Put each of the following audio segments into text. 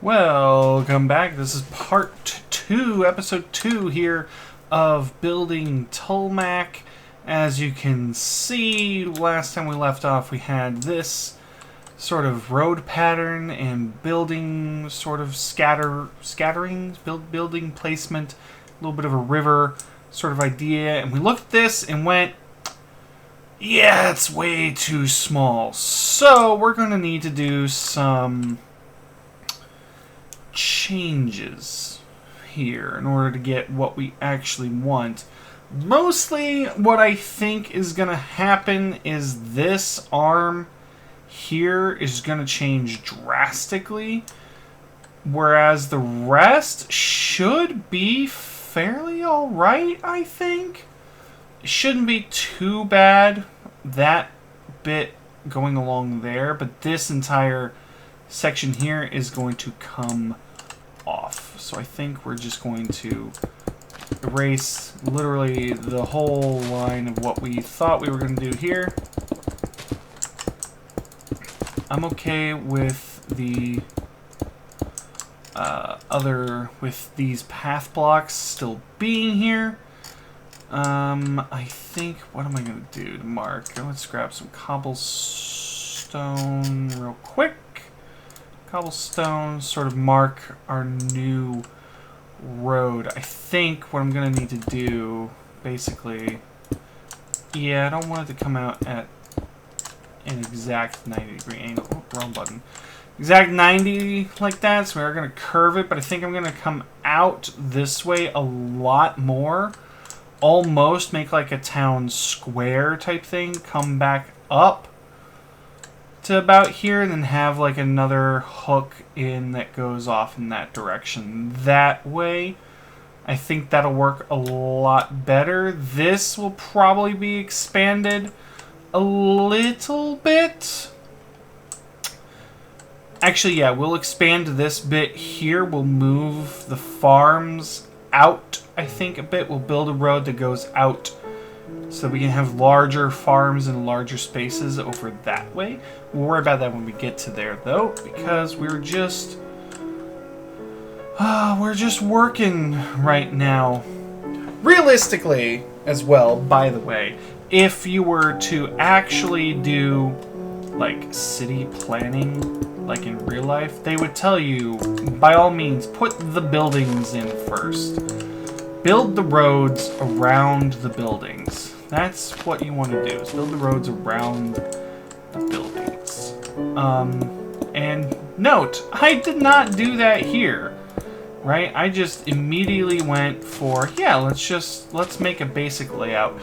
Welcome back. This is part 2, episode 2 here of building Tulmac. As you can see, last time we left off we had this sort of road pattern and building sort of building placement, a little bit of a river sort of idea. And we looked at this and went, yeah, it's way too small. So we're going to need to do some changes here in order to get what we actually want. Mostly what I think is going to happen is this arm here is going to change drastically, whereas the rest should be fairly alright, I think. It shouldn't be too bad, that bit going along there, but this entire section here is going to come off. So I think we're just going to erase literally the whole line of what we thought we were going to do here. I'm okay with the with these path blocks still being here. I think, what am I going to do to mark? Let's grab some cobblestone real quick. Cobblestone, sort of mark our new road. I think what I'm going to need to do, basically, yeah, I don't want it to come out at an exact 90-degree angle. Oh, wrong button. Exact 90 like that, so we're going to curve it, but I think I'm going to come out this way a lot more. Almost make like a town square type thing, come back up to about here, and then have like another hook in that goes off in that direction. That way, I think that'll work a lot better. This will probably be expanded a little bit. Actually, yeah, we'll expand this bit here. We'll move the farms out, I think, a bit. We'll build a road that goes out so we can have larger farms and larger spaces over that way. We'll worry about that when we get to there, though, because we're just working right now. Realistically, as well, by the way, if you were to actually do like city planning, like in real life, they would tell you, by all means, put the buildings in first. Build the roads around the buildings. That's what you want to do, is build the roads around the buildings. And note, I did not do that here, right? I just immediately went for, yeah, let's make a basic layout.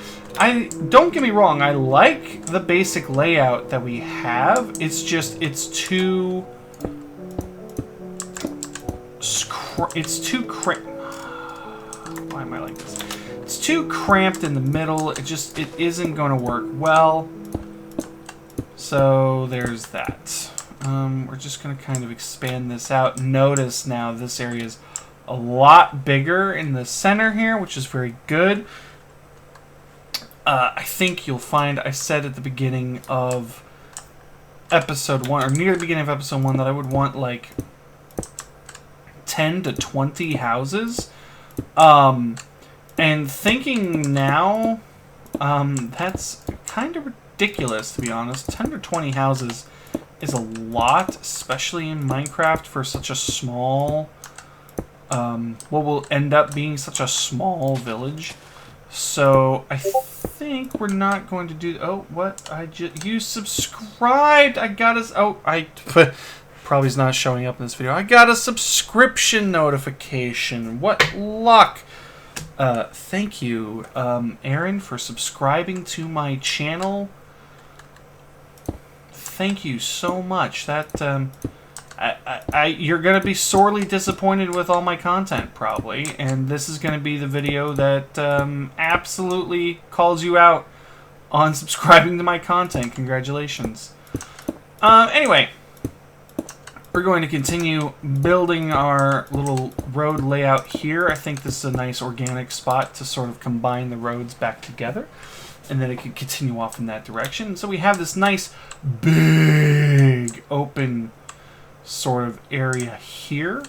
Don't get me wrong, I like the basic layout that we have. It's just, it's too cramped. Why am I like this? It's too cramped in the middle. It isn't going to work well. So there's that. We're just going to kind of expand this out. Notice now this area is a lot bigger in the center here, which is very good. I think you'll find I said at the beginning of episode 1, or near the beginning of episode 1, that I would want like 10 to 20 houses. And thinking now, that's kind of ridiculous, to be honest. 10 to 20 houses is a lot, especially in Minecraft, for such a small, what will end up being such a small village. So I think we're not going to do. Oh, what? You subscribed. I got us. Oh, probably is not showing up in this video. I got a subscription notification. What luck! Thank you, Aaron, for subscribing to my channel. Thank you so much. That you're going to be sorely disappointed with all my content, probably, and this is going to be the video that absolutely calls you out on subscribing to my content. Congratulations. Anyway, we're going to continue building our little road layout here. I think this is a nice organic spot to sort of combine the roads back together, and then it could continue off in that direction. So we have this nice, big, open sort of area here.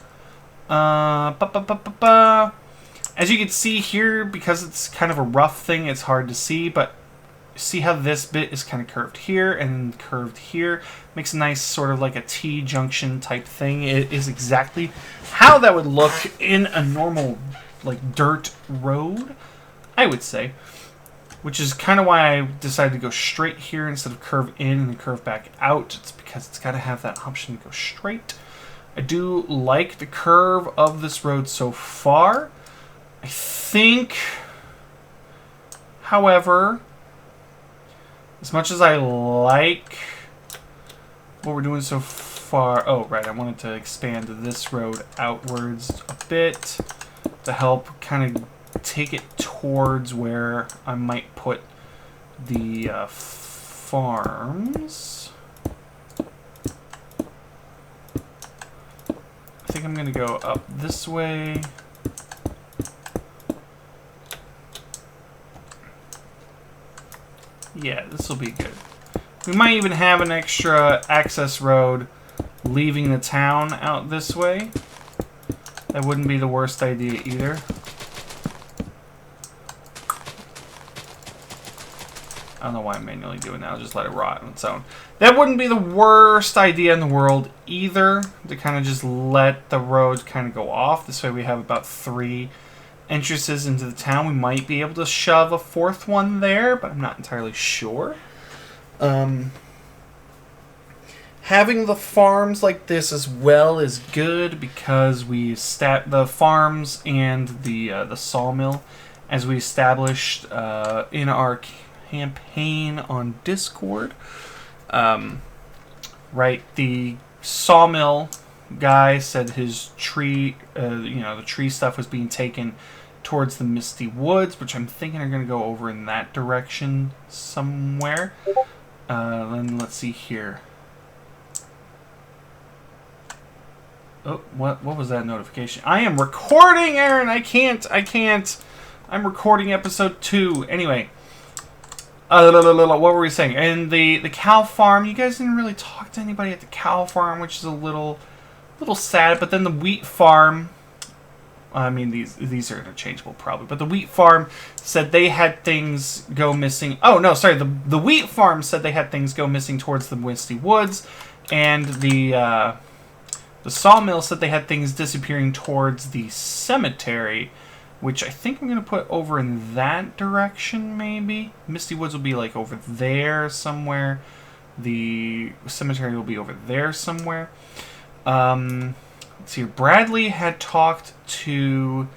As you can see here, because it's kind of a rough thing, it's hard to see, but see how this bit is kind of curved here and curved here? Makes a nice sort of like a T-junction type thing. It is exactly how that would look in a normal like dirt road, I would say. Which is kind of why I decided to go straight here instead of curve in and then curve back out. It's because it's got to have that option to go straight. I do like the curve of this road so far. I think, however, as much as I like what we're doing so far... Oh, right, I wanted to expand this road outwards a bit to help kind of take it towards where I might put the farms. I think I'm going to go up this way. Yeah, this will be good. We might even have an extra access road leaving the town out this way. That wouldn't be the worst idea either. I don't know why I'm manually doing that. I'll just let it rot on its own. That wouldn't be the worst idea in the world either, to kind of just let the road kind of go off. This way we have about 3 entrances into the town. We might be able to shove a 4th one there, but I'm not entirely sure. Having the farms like this as well is good because we the farms and the sawmill, as we established in our campaign on Discord. Right, the sawmill guy said his tree, the tree stuff was being taken towards the Misty Woods, which I'm thinking are going to go over in that direction somewhere. Then let's see here. Oh, what was that notification? I am recording, Aaron! I can't. I'm recording episode 2. Anyway. What were we saying? And the cow farm, you guys didn't really talk to anybody at the cow farm, which is a little sad. But then the wheat farm, I mean, these are interchangeable probably, but the wheat farm said they had things go missing. Oh, no, sorry. The wheat farm said they had things go missing towards the Misty Woods, and the sawmill said they had things disappearing towards the cemetery, which I think I'm going to put over in that direction, maybe. Misty Woods will be, like, over there somewhere. The cemetery will be over there somewhere. Let's see. Bradley had talked to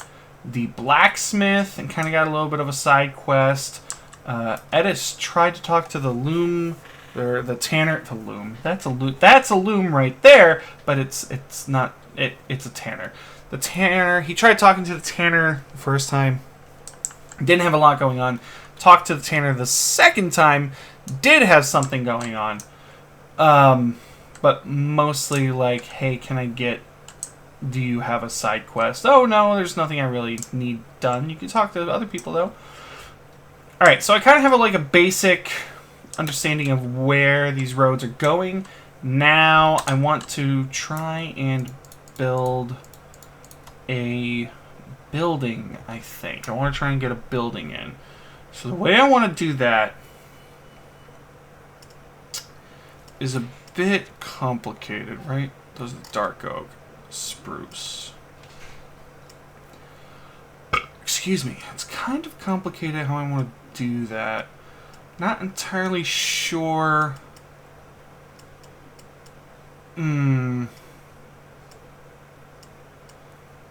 the blacksmith and kind of got a little bit of a side quest. Edis tried to talk to the loom... Or the tanner... The loom. That's a loom right there, but it's not... It's a tanner. The tanner, he tried talking to the tanner the first time. Didn't have a lot going on. Talked to the tanner the second time. Did have something going on. But mostly like, hey, can I get... Do you have a side quest? Oh, no, there's nothing I really need done. You can talk to other people, though. Alright, so I kind of have a basic understanding of where these roads are going. Now, I want to try and build a building, I think. I want to try and get a building in. So the way I want to do that is a bit complicated, right? Those are dark oak, spruce. Excuse me. It's kind of complicated how I want to do that. Not entirely sure.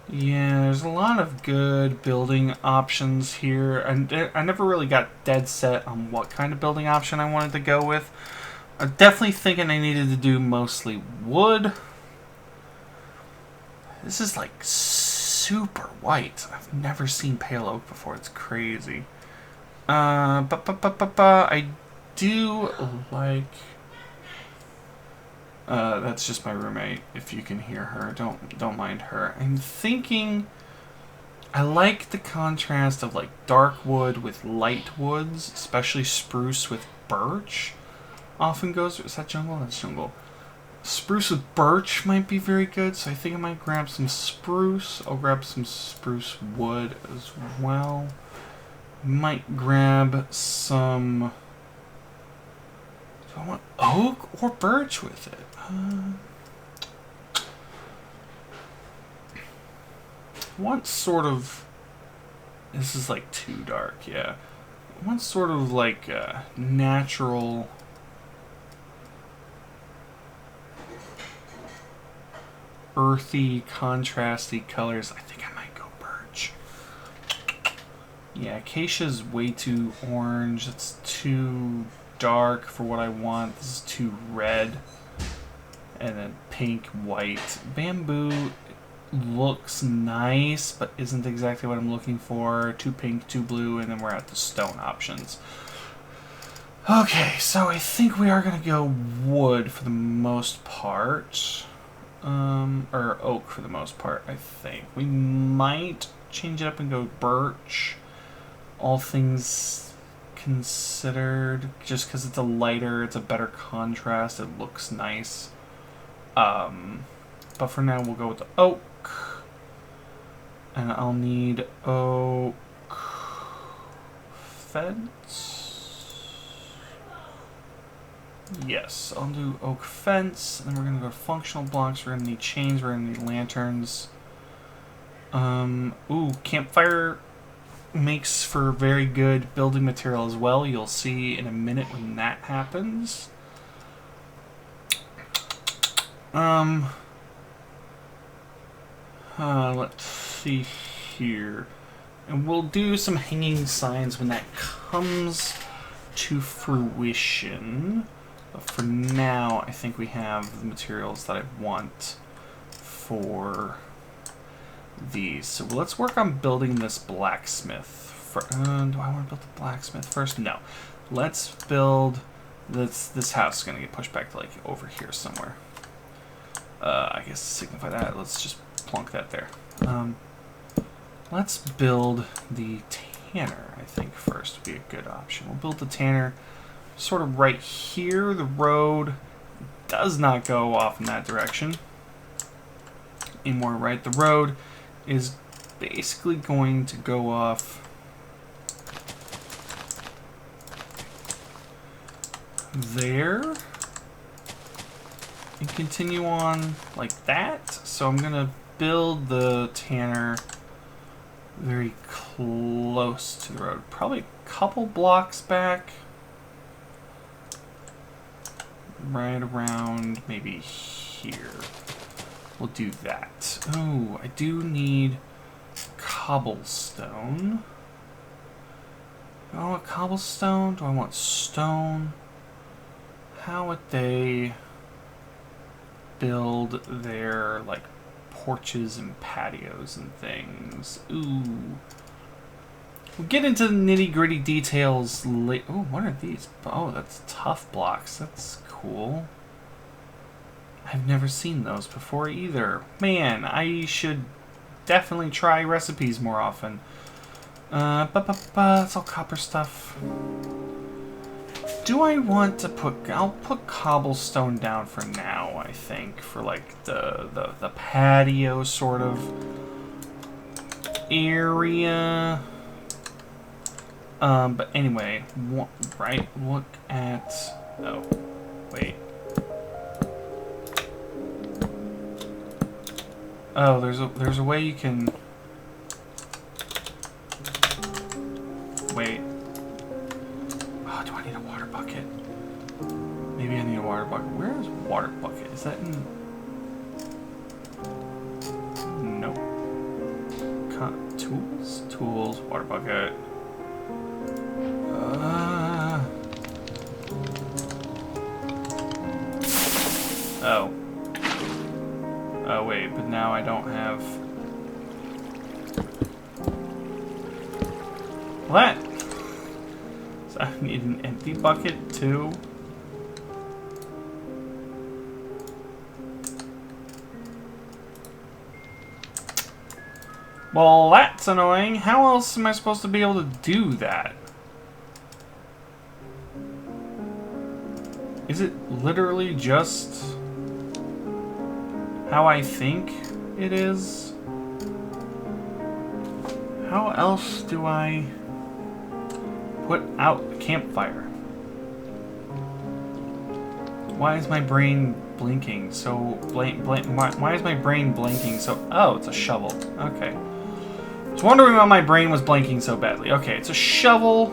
Yeah, there's a lot of good building options here. I never really got dead set on what kind of building option I wanted to go with. I'm definitely thinking I needed to do mostly wood. This is like super white. I've never seen pale oak before. It's crazy. I do like... that's just my roommate. If you can hear her, don't mind her. I'm thinking I like the contrast of like dark wood with light woods, especially spruce with birch. Often goes. Is that jungle? That's jungle. Spruce with birch might be very good, so I think I might grab some spruce. I'll grab some spruce wood as well. Might grab some... Do I want oak or birch with it? I want sort of... This is like too dark, yeah. I want sort of like natural... earthy, contrasty colors. I think I might go birch. Yeah, acacia's way too orange. It's too dark for what I want. This is too red. And then pink, white. Bamboo looks nice, but isn't exactly what I'm looking for. Too pink, too blue, and then we're at the stone options. Okay, so I think we are going to go wood for the most part. Or oak for the most part, I think. We might change it up and go birch. All things considered, just because it's a lighter, it's a better contrast, it looks nice. But for now, we'll go with the oak. And I'll need oak fence. Yes, I'll do oak fence, and then we're going to go to functional blocks. We're going to need chains, we're going to need lanterns. Ooh, campfire makes for very good building material as well. You'll see in a minute when that happens. Let's see here. And we'll do some hanging signs when that comes to fruition. But for now, I think we have the materials that I want for these. So let's work on building this blacksmith. Do I want to build the blacksmith first? No. Let's build this house is going to get pushed back to like over here somewhere. I guess to signify that, let's just plunk that there. Let's build the tanner, I think, first would be a good option. We'll build the tanner sort of right here. The road does not go off in that direction anymore, right? The road is basically going to go off there and continue on like that. So I'm gonna build the tanner very close to the road, probably a couple blocks back, right around maybe here. We'll do that. Oh, I do need cobblestone. Do I want cobblestone? Do I want stone? How would they build their, like, porches and patios and things? Ooh. We'll get into the nitty-gritty details later. Oh, what are these? Oh, that's tough blocks. That's cool. I've never seen those before either. Man, I should definitely try recipes more often. It's all copper stuff. Do I want to put... I'll put cobblestone down for now, I think. For, like, the patio sort of area. But anyway, right, look at... Oh, wait. Oh, there's a way you can... Wait. Oh, do I need a water bucket? Maybe I need a water bucket. Where is water bucket? Is that in... Nope. Tools? Tools, water bucket. Oh. Oh, wait, but now I don't have... What? So I need an empty bucket, too? Well, that's annoying. How else am I supposed to be able to do that? Is it literally just... how I think it is. How else do I put out the campfire? Why is my brain blinking so why is my brain blinking so... Oh, it's a shovel. Okay. I was wondering why my brain was blinking so badly. Okay, it's a shovel.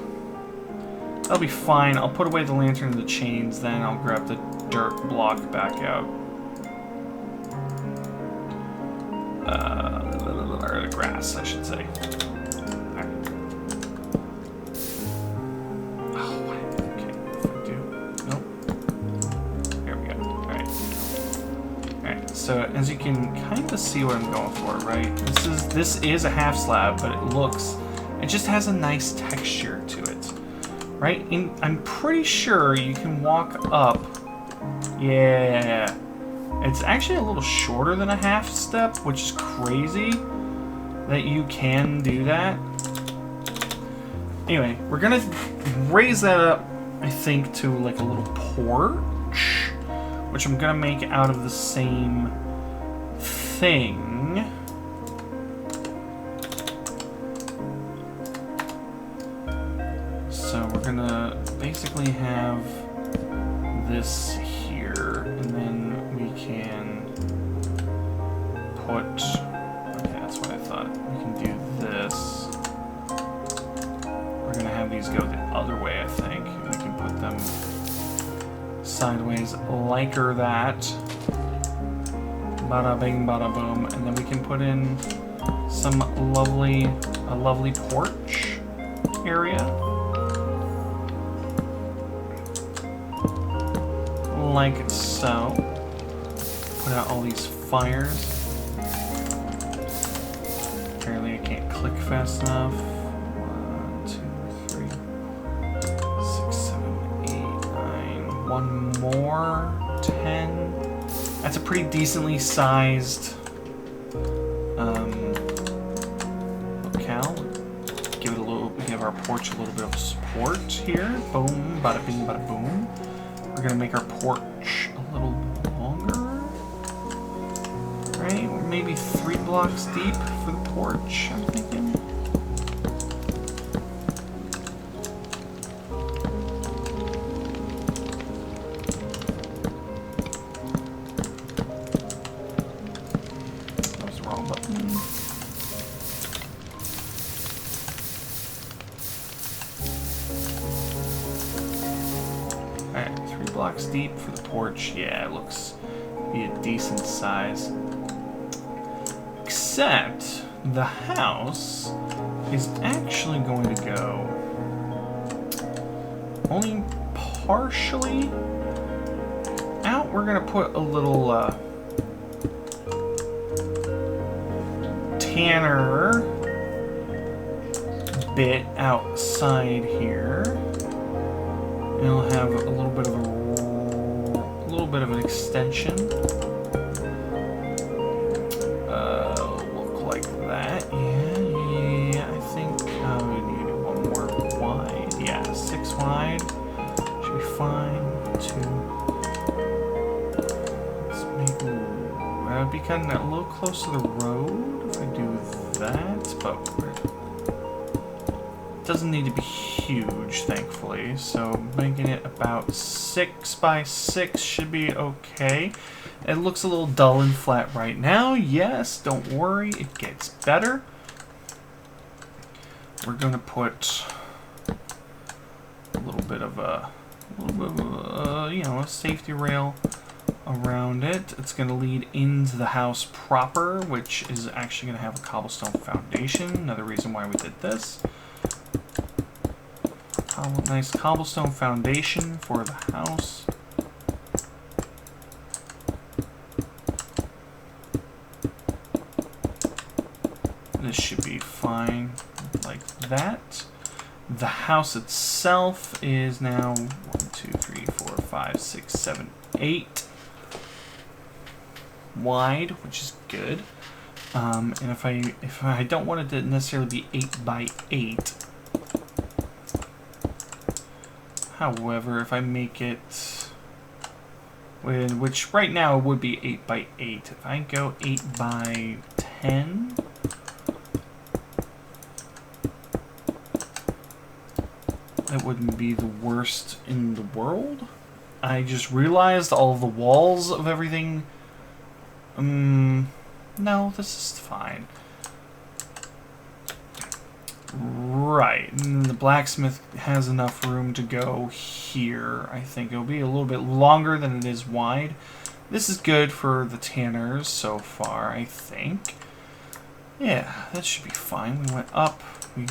That'll be fine. I'll put away the lantern and the chains, then I'll grab the dirt block back out. Or the grass, I should say. So as you can kind of see what I'm going for, right? This is a half slab, but it just has a nice texture to it, right? I'm pretty sure you can walk up. Yeah, it's actually a little shorter than a half step, which is crazy that you can do that. Anyway, we're gonna raise that up, I think, to like a little porch, which I'm gonna make out of the same thing. So we're gonna basically have this here, and then we can put... Okay, that's what I thought. We can do this. We're gonna have these go the other way, I think. We can put them sideways like that. Bada bing, bada boom, and then we can put in some a lovely porch area, like so. Put out all these fires. Apparently, I can't click fast enough. 1, 2, 3, 6, 7, 8, 9. One more. 10. That's a pretty decently sized locale. Give our porch a little bit of support here. Boom, bada bing, bada boom. We're gonna make our porch a little longer. Right? Maybe 3 blocks deep for the porch, I'm thinking. Deep for the porch. Yeah, it looks to be a decent size. Except the house is actually going to go only partially out. We're going to put a little tanner bit outside here. And it'll have a little bit of an extension. Look like that. Yeah, I think we need one more wide. Yeah, 6 wide. Should be fine. 2. Let's make... Ooh, that would be kind of a little close to the road if I do that, but it doesn't need to be huge, thankfully, so making it about 6 by 6 should be okay. It looks a little dull and flat right now. Yes, don't worry, it gets better. We're gonna put a little bit of a safety rail around it. It's gonna lead into the house proper, which is actually gonna have a cobblestone foundation. Another reason why we did this. Nice cobblestone foundation for the house. This should be fine like that. The house itself is now 1, 2, 3, 4, 5, 6, 7, 8 wide, which is good. And if I don't want it to necessarily be 8 by 8. However, if I make it which right now would be 8 by 8. If I go 8 by 10, that wouldn't be the worst in the world. I just realized all the walls of everything. No, this is fine. Right, and the blacksmith has enough room to go here. I think it'll be a little bit longer than it is wide. This is good for the tanners so far, I think. Yeah, that should be fine. We went up, we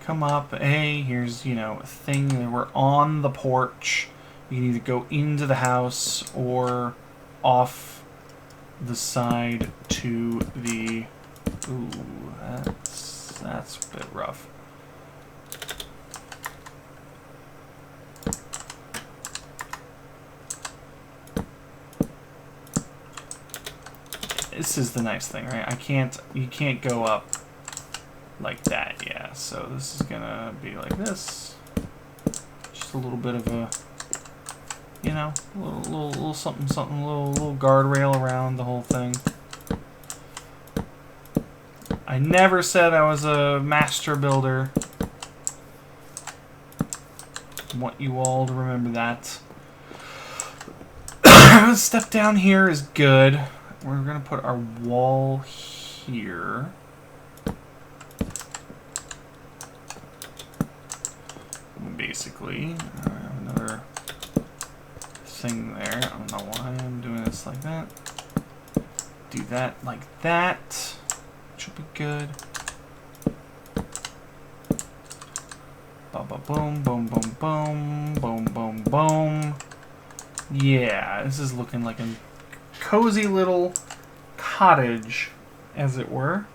come up. Hey, here's, you know, a thing that we're on the porch. You can either go into the house or off the side to the... Ooh, that's a bit rough. This is the nice thing, right? You can't go up like that, yeah. So this is gonna be like this. Just a little bit of a, you know, little something, little guardrail around the whole thing. I never said I was a master builder. I want you all to remember that. Step down here is good. We're going to put our wall here. Basically, I have another thing there. I don't know why I'm doing this like that. Do that like that. Should be good. Boom, boom, boom, boom, boom, boom, boom. Yeah, this is looking like a cozy little cottage, as it were.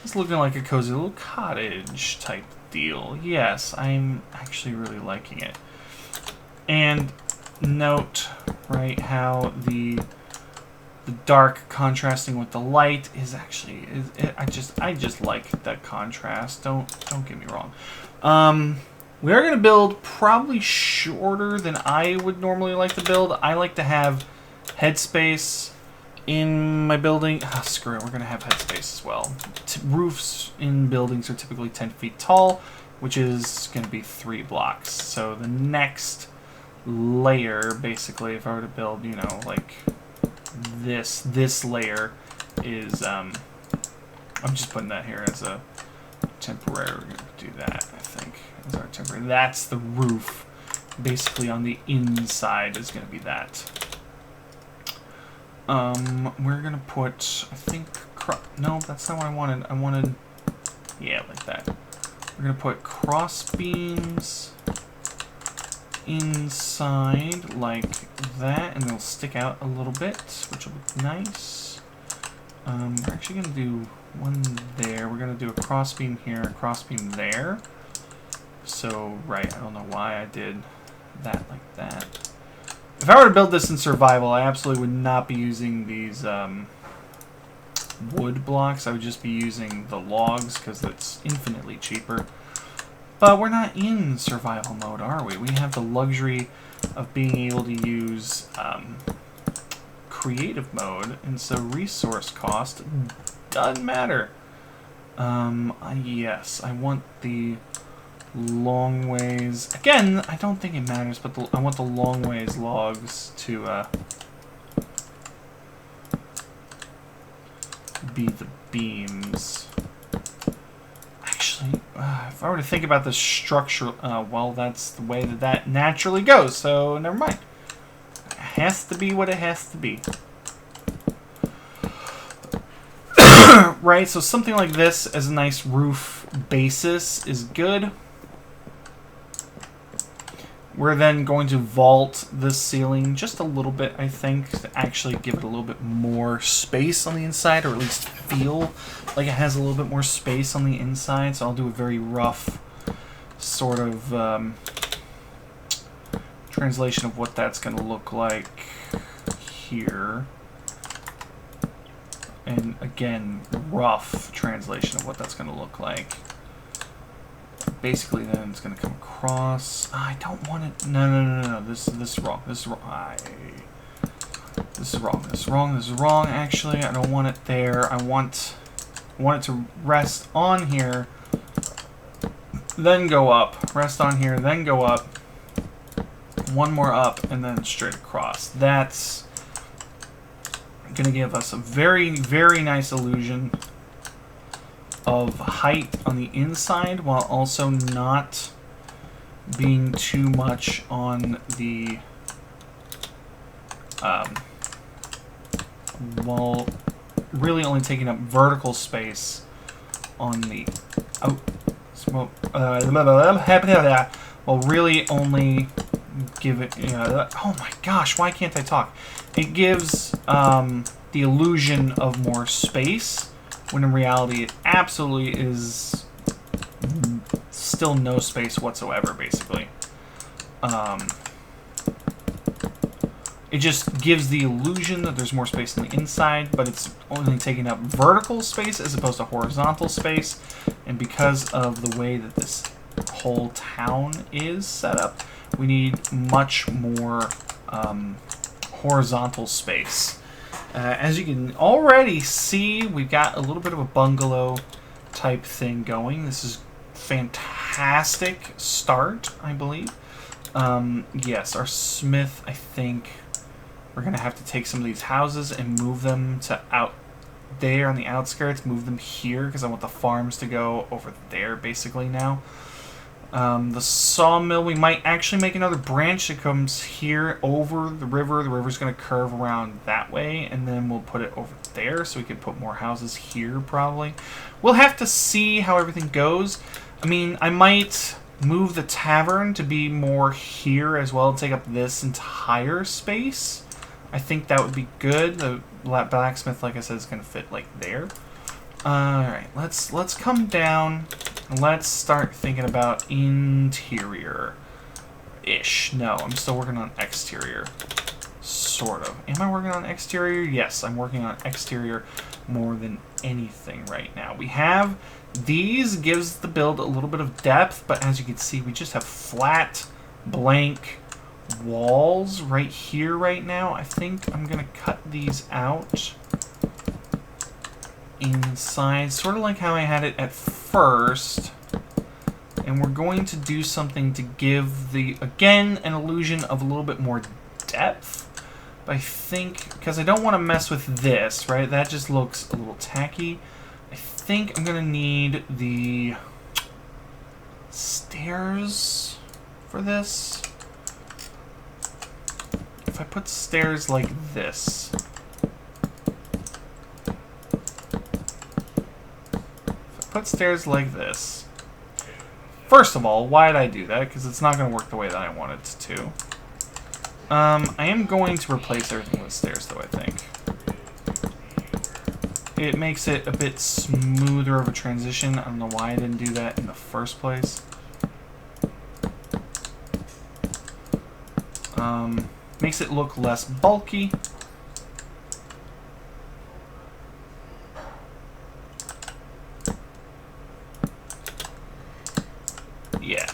It's looking like a cozy little cottage type deal. Yes, I'm actually really liking it. And note, right, how the dark contrasting with the light is actually I just like that contrast. Don't get me wrong. We are going to build probably shorter than I would normally like to build. I like to have headspace in my building. Oh, screw it, we're going to have headspace as well. Roofs in buildings are typically 10 feet tall, which is going to be 3 blocks. So the next layer, basically, if I were to build, you know, like this layer is, I'm just putting that here as a temporary. We're going to do that, I think, as our temporary. That's the roof. Basically on the inside is going to be that. We're going to put, I think, no, that's not what I wanted. I wanted, yeah, like that. We're going to put cross beams inside like that, and they'll stick out a little bit, which will be nice. We're actually going to do one there. We're going to do a cross beam here, a cross beam there. So, right, I don't know why I did that like that. If I were to build this in survival, I absolutely would not be using these wood blocks. I would just be using the logs because it's infinitely cheaper. But we're not in survival mode, are we? We have the luxury of being able to use creative mode, and so resource cost doesn't matter. Yes, I want the long ways. Again, I don't think it matters, but I want the long ways logs to be the beams. Actually, if I were to think about the structure, well, that's the way that naturally goes, so never mind. It has to be what it has to be. Right, so something like this as a nice roof basis is good. We're then going to vault this ceiling just a little bit, I think, to actually give it a little bit more space on the inside, or at least feel like it has a little bit more space on the inside. So I'll do a very rough sort of translation of what that's going to look like here. And again, rough translation of what that's going to look like basically then it's going to come across. I don't want it. No. This is wrong. This is wrong. This is wrong. This is wrong. This is wrong. Actually, I don't want it there. I want it to rest on here, then go up. Rest on here, then go up. One more up, and then straight across. That's going to give us a very, very nice illusion of height on the inside, while also not being too much on the while really only taking up vertical space on the while really only give it oh my gosh, why can't I talk? It gives the illusion of more space, when in reality it absolutely is still no space whatsoever, basically. It just gives the illusion that there's more space on the inside, but it's only taking up vertical space as opposed to horizontal space. And because of the way that this whole town is set up, we need much more horizontal space. As you can already see, we've got a little bit of a bungalow type thing going. This is fantastic start, I believe. Yes, our smith, I think we're going to have to take some of these houses and move them to out there on the outskirts, move them here, because I want the farms to go over there, basically, now. The sawmill, we might actually make another branch that comes here over the river. The river's going to curve around that way, and then we'll put it over there, so we could put more houses here, probably. We'll have to see how everything goes. I mean, I might move the tavern to be more here as well, take up this entire space. I think that would be good. The blacksmith, like I said, is going to fit like there. Alright, let's come down and let's start thinking about interior-ish. No, I'm still working on exterior. Sort of. Am I working on exterior? Yes, I'm working on exterior more than anything right now. We have these, gives the build a little bit of depth, but as you can see, we just have flat, blank walls right here right now. I think I'm going to cut these out inside, sort of like how I had it at first. And we're going to do something to give again, an illusion of a little bit more depth. But I think, because I don't want to mess with this, right? That just looks a little tacky. I think I'm going to need the stairs for this. If I put stairs like this, first of all, why did I do that? Because it's not going to work the way that I want it to. I am going to replace everything with stairs, though, I think. It makes it a bit smoother of a transition. I don't know why I didn't do that in the first place. Makes it look less bulky. Yeah.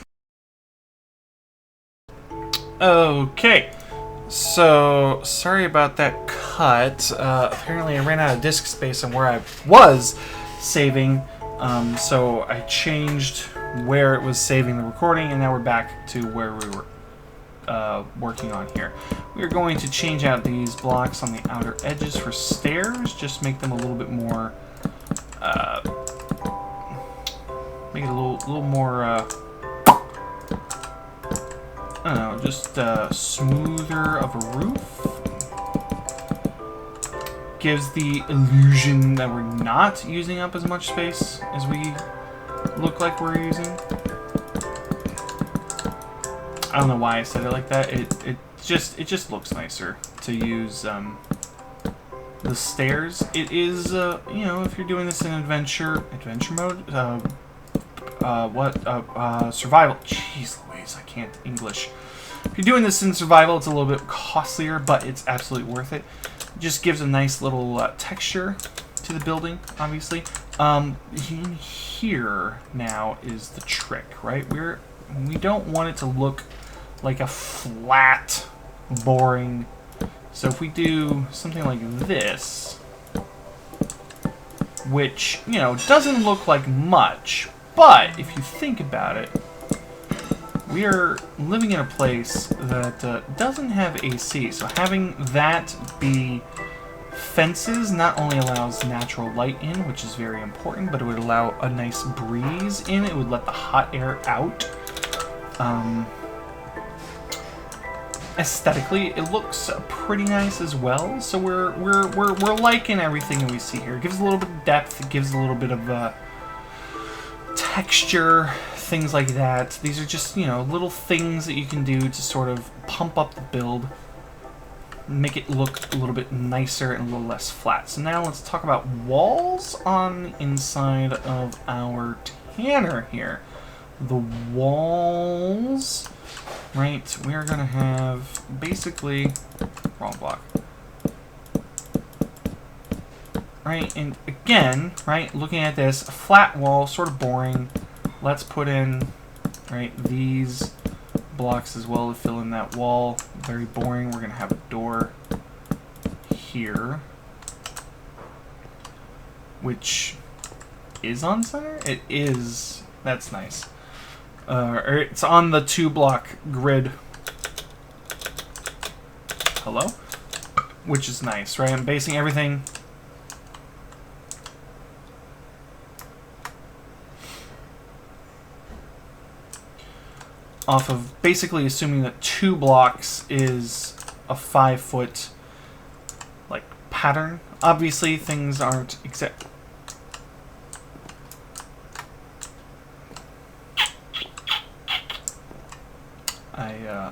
Okay. So, sorry about that cut. Apparently I ran out of disk space on where I was saving. So I changed where it was saving the recording, and now we're back to where we were working on here. We're going to change out these blocks on the outer edges for stairs, just make them a little bit more, make it a little more, I don't know, just smoother of a roof. Gives the illusion that we're not using up as much space as we look like we're using. I don't know why I said it like that. It just looks nicer to use the stairs. It is you know, if you're doing this in adventure mode, survival. Jeez Louise, I can't English. If you're doing this in survival, it's a little bit costlier, but it's absolutely worth it. It just gives a nice little texture to the building, obviously. In here now is the trick, right? We don't want it to look like a flat, boring. So if we do something like this, which, you know, doesn't look like much, but if you think about it, we are living in a place that doesn't have AC, so having that be fences not only allows natural light in, which is very important, but it would allow a nice breeze in. It would let the hot air out. Aesthetically, it looks pretty nice as well. So we're liking everything that we see here. It gives a little bit of depth. It gives a little bit of texture, things like that. These are just, you know, little things that you can do to sort of pump up the build, make it look a little bit nicer and a little less flat. So now let's talk about walls on the inside of our Tanner here. The walls, right, we're going to have basically, wrong block, right, and again, right, looking at this, a flat wall, sort of boring. Let's put in, right, these blocks as well to fill in that wall. Very boring. We're going to have a door here, which is on center? It is. That's nice. It's on the 2-block grid. Hello? Which is nice, right? I'm basing everything off of basically assuming that 2 blocks is a 5-foot like pattern. Obviously things aren't exact.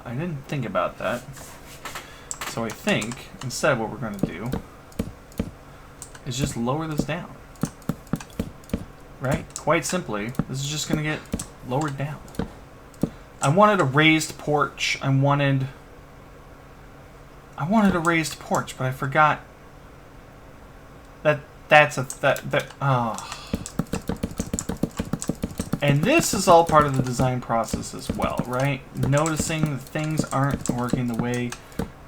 I didn't think about that. So I think instead what we're going to do is just lower this down. Right? Quite simply, this is just going to get lowered down. I wanted a raised porch. I wanted a raised porch, but I forgot that And this is all part of the design process as well, right? Noticing that things aren't working the way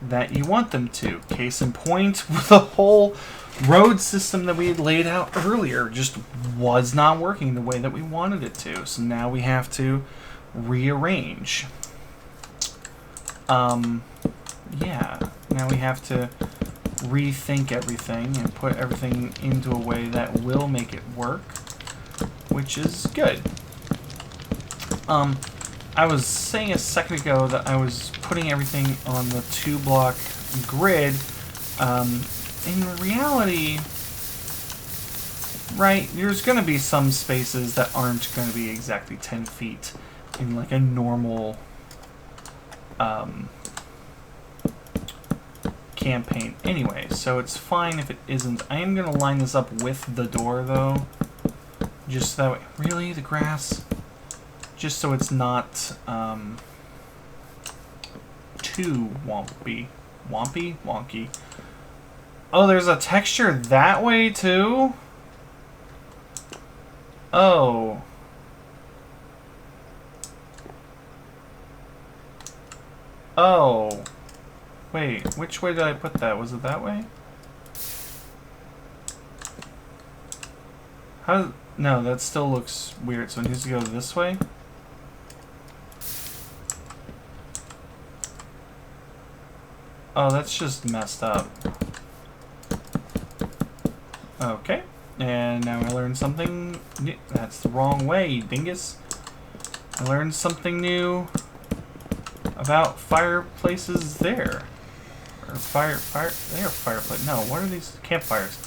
that you want them to. Case in point, the whole road system that we had laid out earlier just was not working the way that we wanted it to. So now we have to rearrange. Yeah, now we have to rethink everything and put everything into a way that will make it work, which is good. I was saying a second ago that I was putting everything on the 2-block grid. In reality, right, there's going to be some spaces that aren't going to be exactly 10 feet in like a normal campaign anyway, so it's fine if it isn't. I am going to line this up with the door though, just that way. Really? The grass? Just so it's not too wonky. Oh, there's a texture that way too? Oh. Oh. Wait, which way did I put that? Was it that way? How? No, that still looks weird, so it needs to go this way? Oh, that's just messed up. Okay, and now I learned something new. That's the wrong way, you dingus. I learned something new about fireplaces there. Or they are fireplace. No, what are these? Campfires.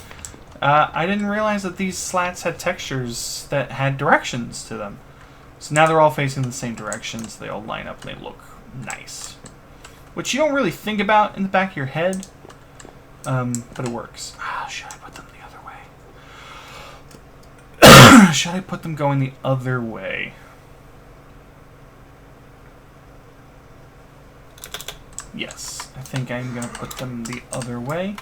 I didn't realize that these slats had textures that had directions to them. So now they're all facing the same directions. They all line up and they look nice. Which you don't really think about in the back of your head, but it works. Should I put them the other way? Should I put them going the other way? Yes, I think I'm going to put them the other way.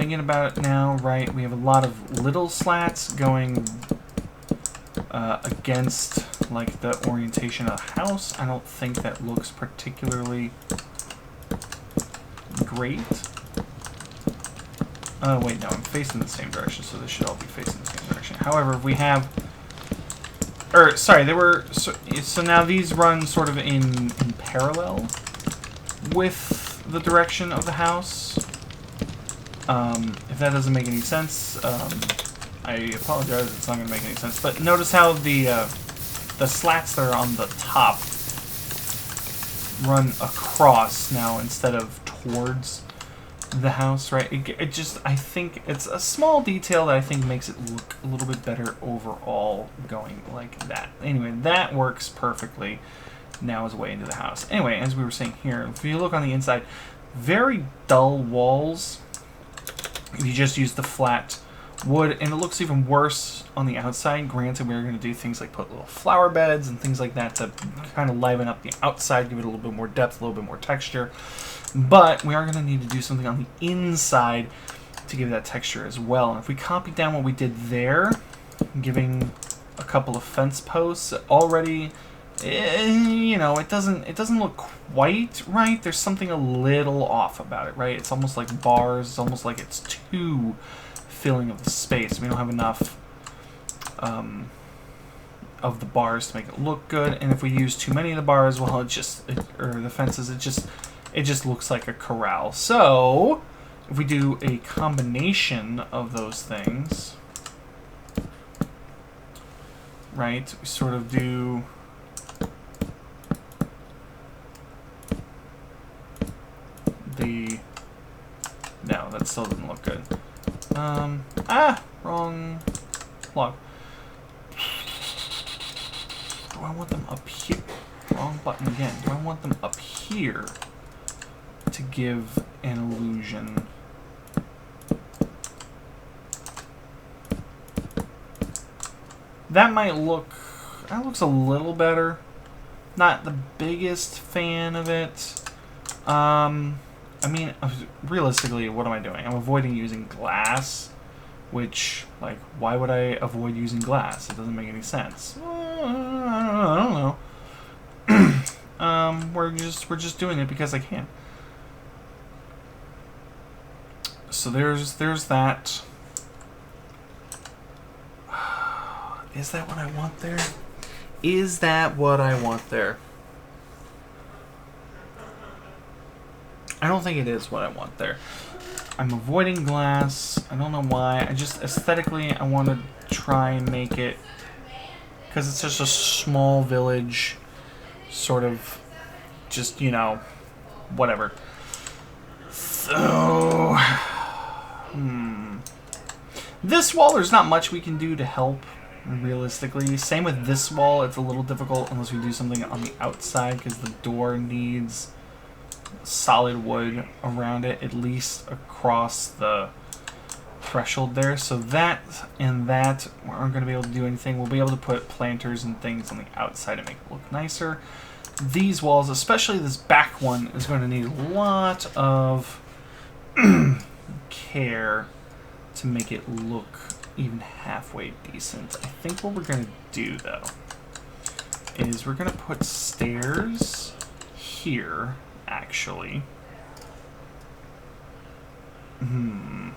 thinking about it now, right, we have a lot of little slats going against, like, the orientation of the house. I don't think that looks particularly great. Oh, wait, no, I'm facing the same direction, so this should all be facing the same direction. However, if we have... Or, sorry, they were... So now these run sort of in parallel with the direction of the house. If that doesn't make any sense, I apologize, it's not going to make any sense. But notice how the slats that are on the top run across now instead of towards the house, right? It just, I think it's a small detail that I think makes it look a little bit better overall going like that. Anyway, that works perfectly now as a way into the house. Anyway, as we were saying here, if you look on the inside, very dull walls if you just use the flat wood, and it looks even worse on the outside. Granted, we're going to do things like put little flower beds and things like that to kind of liven up the outside, give it a little bit more depth, a little bit more texture. But we are going to need to do something on the inside to give that texture as well. And if we copy down what we did there, giving a couple of fence posts, already, you know, it doesn't look quite right. There's something a little off about it, right? It's almost like bars. It's almost like it's too filling of the space. We don't have enough of the bars to make it look good. And if we use too many of the bars, well, or the fences, it just looks like a corral. So if we do a combination of those things, right, we sort of do no, that still doesn't look good. Wrong log. Do I want them up here? Wrong button again. Do I want them up here to give an illusion? That might look... That looks a little better. Not the biggest fan of it. I mean, realistically, what am I doing? I'm avoiding using glass, which, like, why would I avoid using glass? It doesn't make any sense. I don't know. We're just doing it because I can. So there's that. Is that what I want there? Is that what I want there? I don't think it is what I want there. I'm avoiding glass. I don't know why. I just, aesthetically, I want to try and make it, because it's just a small village, sort of, just, you know, whatever. So, this wall, there's not much we can do to help, realistically. Same with this wall. It's a little difficult unless we do something on the outside, because the door needs solid wood around it, at least across the threshold there. So that and that, we aren't going to be able to do anything. We'll be able to put planters and things on the outside to make it look nicer. These walls, especially this back one, is going to need a lot of care to make it look even halfway decent. I think what we're going to do, though, is we're going to put stairs here, actually. How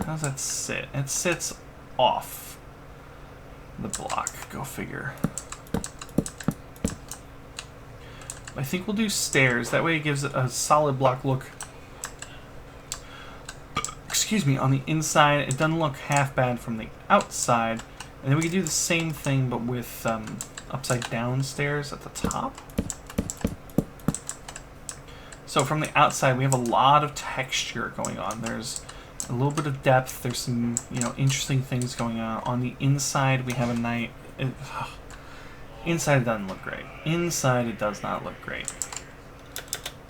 does that sit? It sits off the block. Go figure. I think we'll do stairs. That way it gives it a solid block look. Excuse me, on the inside. It doesn't look half bad from the outside. And then we can do the same thing, but with upside down stairs at the top. So from the outside, we have a lot of texture going on. There's a little bit of depth. There's some, you know, interesting things going on. On the inside, we have a nice... Inside, it doesn't look great. Inside, it does not look great.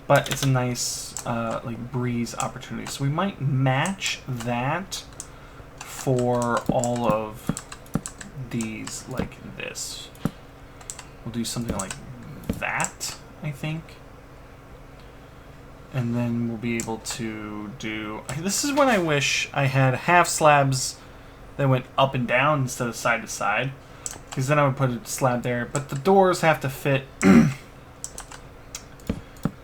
But it's a nice, like, breeze opportunity. So we might match that for all of these, like this. We'll do something like that, I think. And then we'll be able to do... This is when I wish I had half slabs that went up and down instead of side to side. Because then I would put a slab there. But the doors have to fit.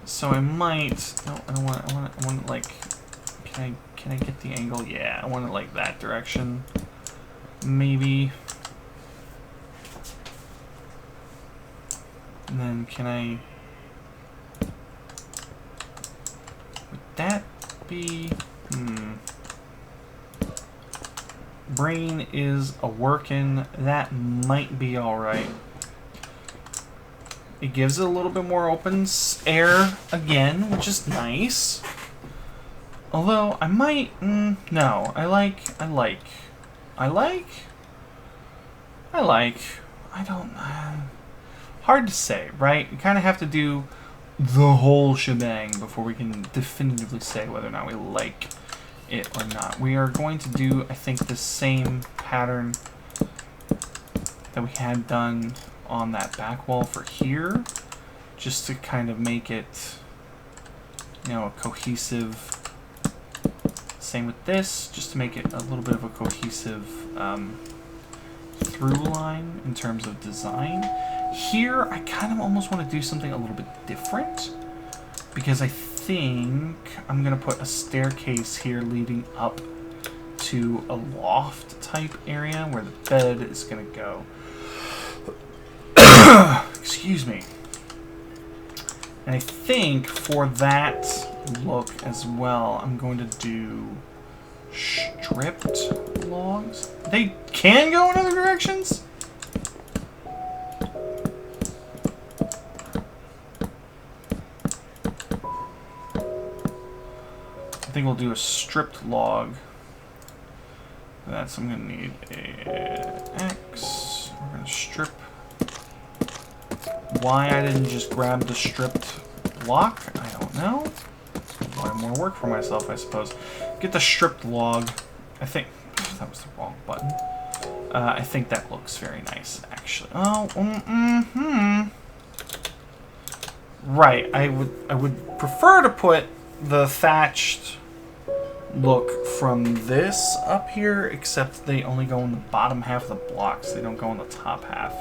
So I might... No, I don't want... I want it like... Can I get the angle? Yeah, I want it like that direction. Maybe. And then can I... Would that be... Brain is a working. That might be alright. It gives it a little bit more open air again, which is nice. Although, I might... no, I don't... hard to say, right? You kind of have to do the whole shebang before we can definitively say whether or not we like it or not. We are going to do, I think, the same pattern that we had done on that back wall for here, just to kind of make it, you know, a cohesive... Same with this, just to make it a little bit of a cohesive through line in terms of design. Here, I kind of almost want to do something a little bit different, because I think I'm going to put a staircase here leading up to a loft type area where the bed is going to go. Excuse me. And I think for that look as well, I'm going to do stripped logs. They can go in other directions? I think we'll do a stripped log. That's, I'm going to need a X. We're going to strip. Why I didn't just grab the stripped block, I don't know. Why more work for myself, I suppose. Get the stripped log. I think that was the wrong button. I think that looks very nice, actually. Oh, right. I would prefer to put the thatched look from this up here, except they only go in the bottom half of the blocks. They don't go in the top half,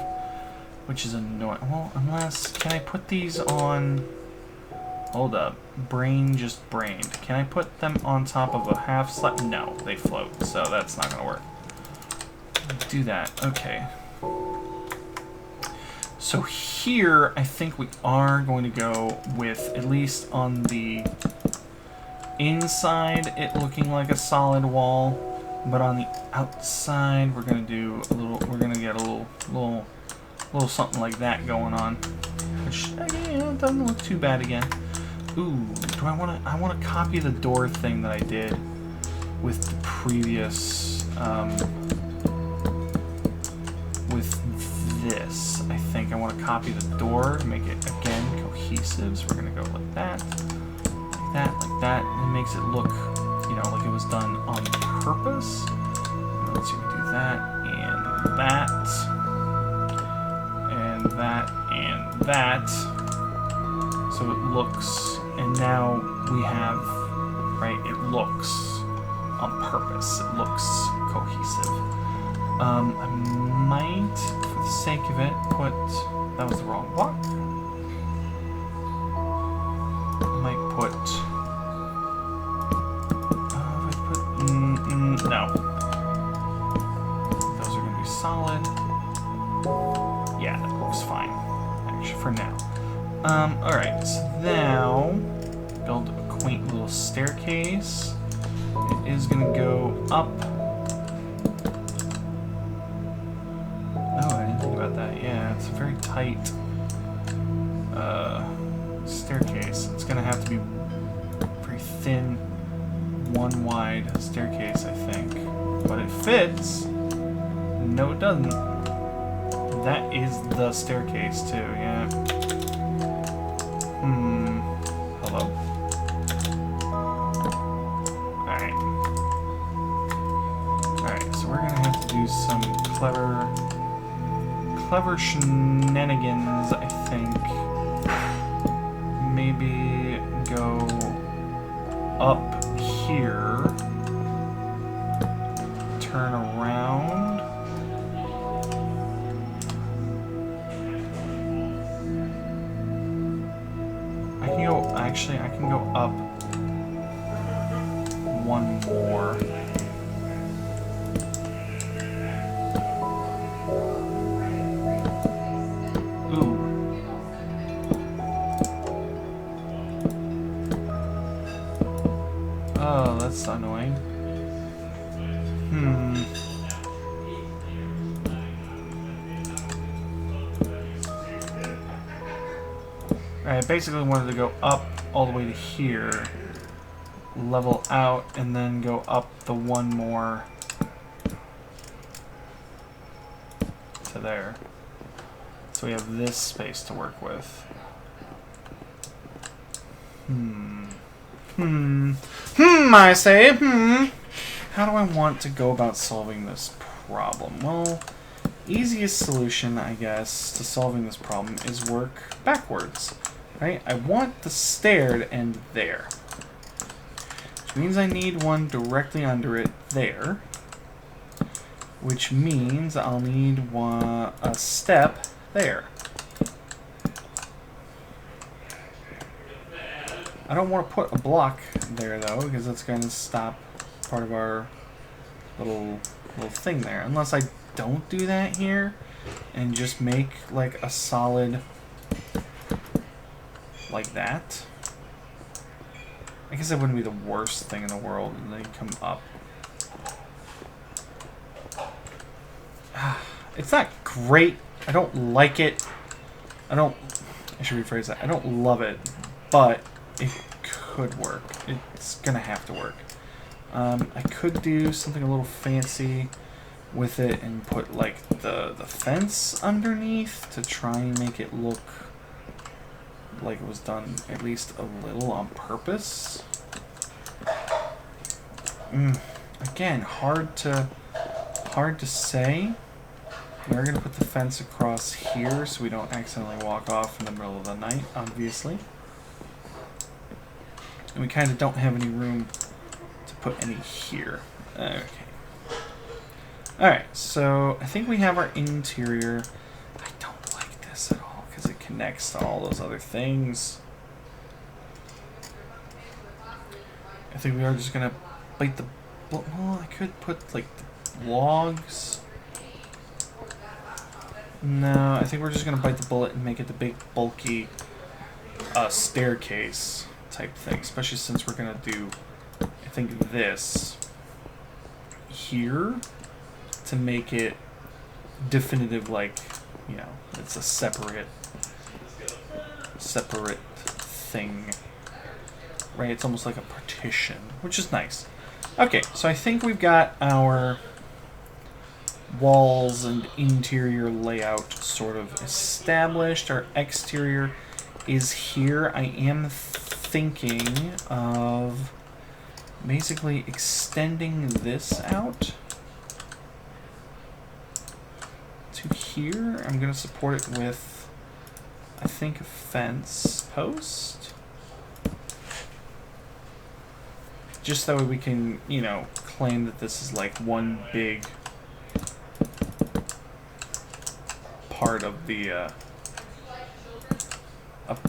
which is annoying. Well, unless, can I put these on? Hold up. Brain just brained. Can I put them on top of a half slab? No, they float, so that's not going to work. Do that. Okay. So here, I think we are going to go with, at least on the inside, it looking like a solid wall, but on the outside, we're going to do a little, we're going to get a little something like that going on. Which, again, it doesn't look too bad again. Ooh, do I want to copy the door thing that I did with the previous, with this. I think I want to copy the door, make it, again, cohesive. So we're going to go like that, like that, like that. And it makes it look, you know, like it was done on purpose. Let's see, we do that, and that, and that, and that. So it looks, and now we have, right, it looks on purpose. It looks cohesive. I might, for the sake of it, put, that was the wrong block. I might put, no. Those are going to be solid. Yeah, that looks fine, actually, for now. Alright, so now, build a quaint little staircase. It is going to go up. Oh, I didn't think about that. Yeah, it's a very tight staircase. It's going to have to be very thin, one wide staircase, I think. But it fits. No, it doesn't. That is the staircase, too, yeah. Hello? Alright. Alright, so we're gonna have to do some clever shenanigans, I think. Maybe go up here, turn around. I can go, actually, I can go up one more. Ooh. Oh, that's annoying. I basically wanted to go up all the way to here, level out, and then go up the one more to there. So we have this space to work with. I say, How do I want to go about solving this problem? Well, easiest solution, I guess, to solving this problem is work backwards, right? I want the stair to end there, which means I need one directly under it there, which means I'll need a step there. I don't want to put a block there, though, because that's going to stop part of our little thing there. Unless I don't do that here and just make, like, a solid like that. I guess that wouldn't be the worst thing in the world, and then come up. It's not great. I don't like it. I should rephrase that. I don't love it, but it could work. It's gonna have to work. I could do something a little fancy with it and put like the fence underneath to try and make it look like it was done at least a little on purpose. Again, hard to say. We're gonna put the fence across here so we don't accidentally walk off in the middle of the night, obviously. And we kind of don't have any room to put any here. Okay. Alright, so I think we have our interior. I don't like this at all because it connects to all those other things. I think we are just going to bite the... Well, I could put, like, the logs. No, I think we're just going to bite the bullet and make it the big, bulky staircase type thing, especially since we're going to do, I think, this here to make it definitive, like, you know, it's a separate thing, right? It's almost like a partition, which is nice. Okay, so I think we've got our walls and interior layout sort of established. Our exterior is here. I am thinking of basically extending this out to here. I'm going to support it with, I think, a fence post. Just that way we can, you know, claim that this is like one big part of the, a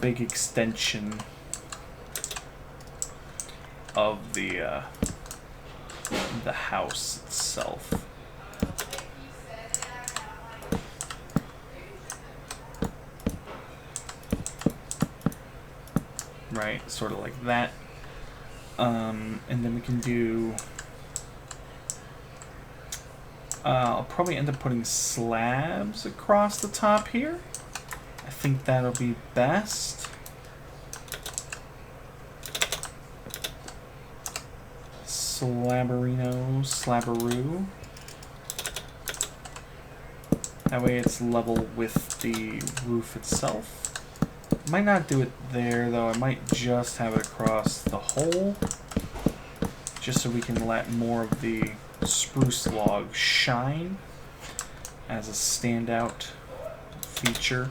big extension of the house itself. Right, sort of like that. And then we can do... I'll probably end up putting slabs across the top here. I think that'll be best. Slabberoo. That way it's level with the roof itself. Might not do it there, though. I might just have it across the whole, just so we can let more of the spruce log shine as a standout feature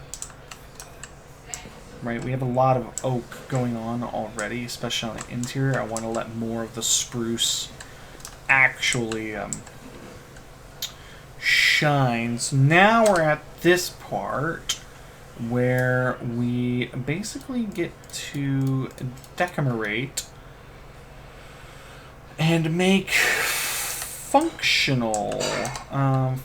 right? We have a lot of oak going on already, especially on the interior. I want to let more of the spruce actually shine. So now we're at this part where we basically get to decorate and make functional.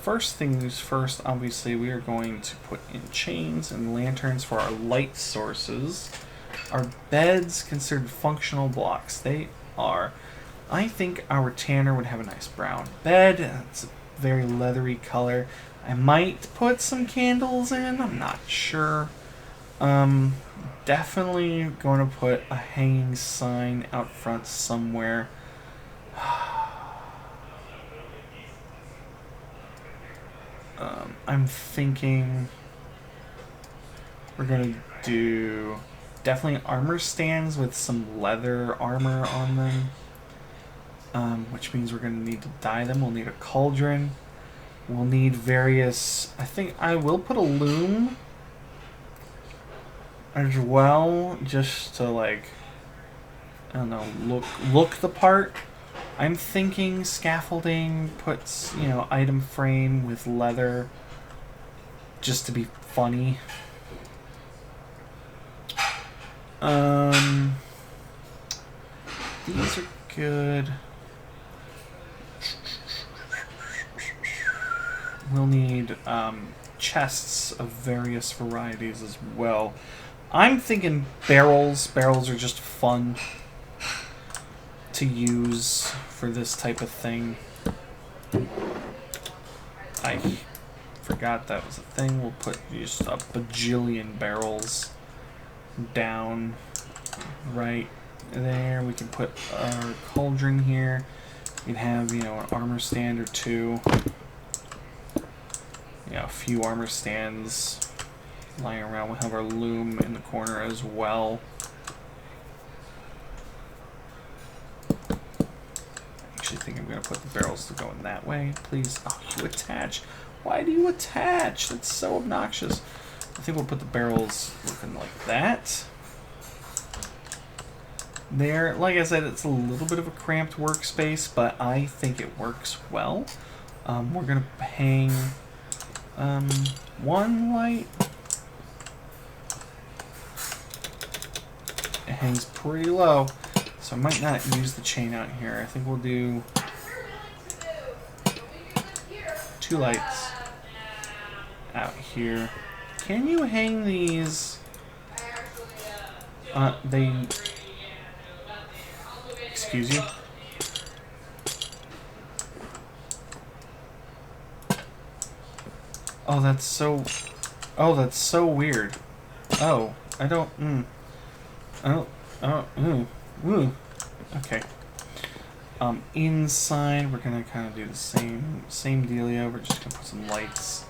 First things first, obviously, we are going to put in chains and lanterns for our light sources. Our beds considered functional blocks. They are. I think our tanner would have a nice brown bed. It's a very leathery color. I might put some candles in. I'm not sure. Definitely going to put a hanging sign out front somewhere. I'm thinking we're going to do definitely armor stands with some leather armor on them, which means we're going to need to dye them. We'll need a cauldron. We'll need various... I think I will put a loom as well, just to, like, I don't know, look the part. I'm thinking scaffolding, puts, you know, item frame with leather, just to be funny. These are good. We'll need chests of various varieties as well. I'm thinking barrels. Barrels are just fun to use for this type of thing. I forgot that was a thing. We'll put just a bajillion barrels down right there. We can put our cauldron here. We can have, you know, an armor stand or two. Yeah, a few armor stands lying around. We'll have our loom in the corner as well. I think I'm going to put the barrels to go in that way. Please. Oh, you attach. Why do you attach? That's so obnoxious. I think we'll put the barrels looking like that. There. Like I said, it's a little bit of a cramped workspace, but I think it works well. We're going to hang one light. It hangs pretty low. So I might not use the chain out here. I think we'll do 2 lights out here. Can you hang these? Excuse you? Oh, that's so weird. Oh, I don't, okay. Inside, we're gonna kind of do the same dealio. We're just gonna put some lights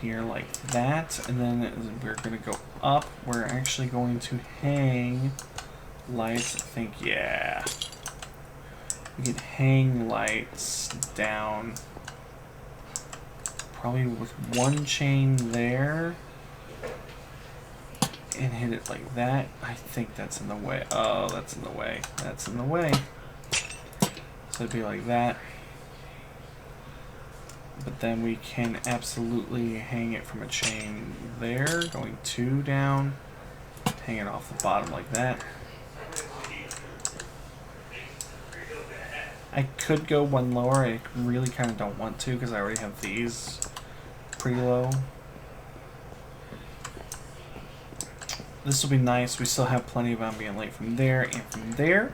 here like that, and then we're gonna go up. We're actually going to hang lights. I think, yeah, we can hang lights down. Probably with one chain there. And hit it like that. I think that's in the way. Oh, that's in the way. That's in the way. So it'd be like that. But then we can absolutely hang it from a chain there, going 2 down. Hang it off the bottom like that. I could go 1 lower. I really kind of don't want to because I already have these pretty low. This will be nice. We still have plenty of ambient light from there and from there.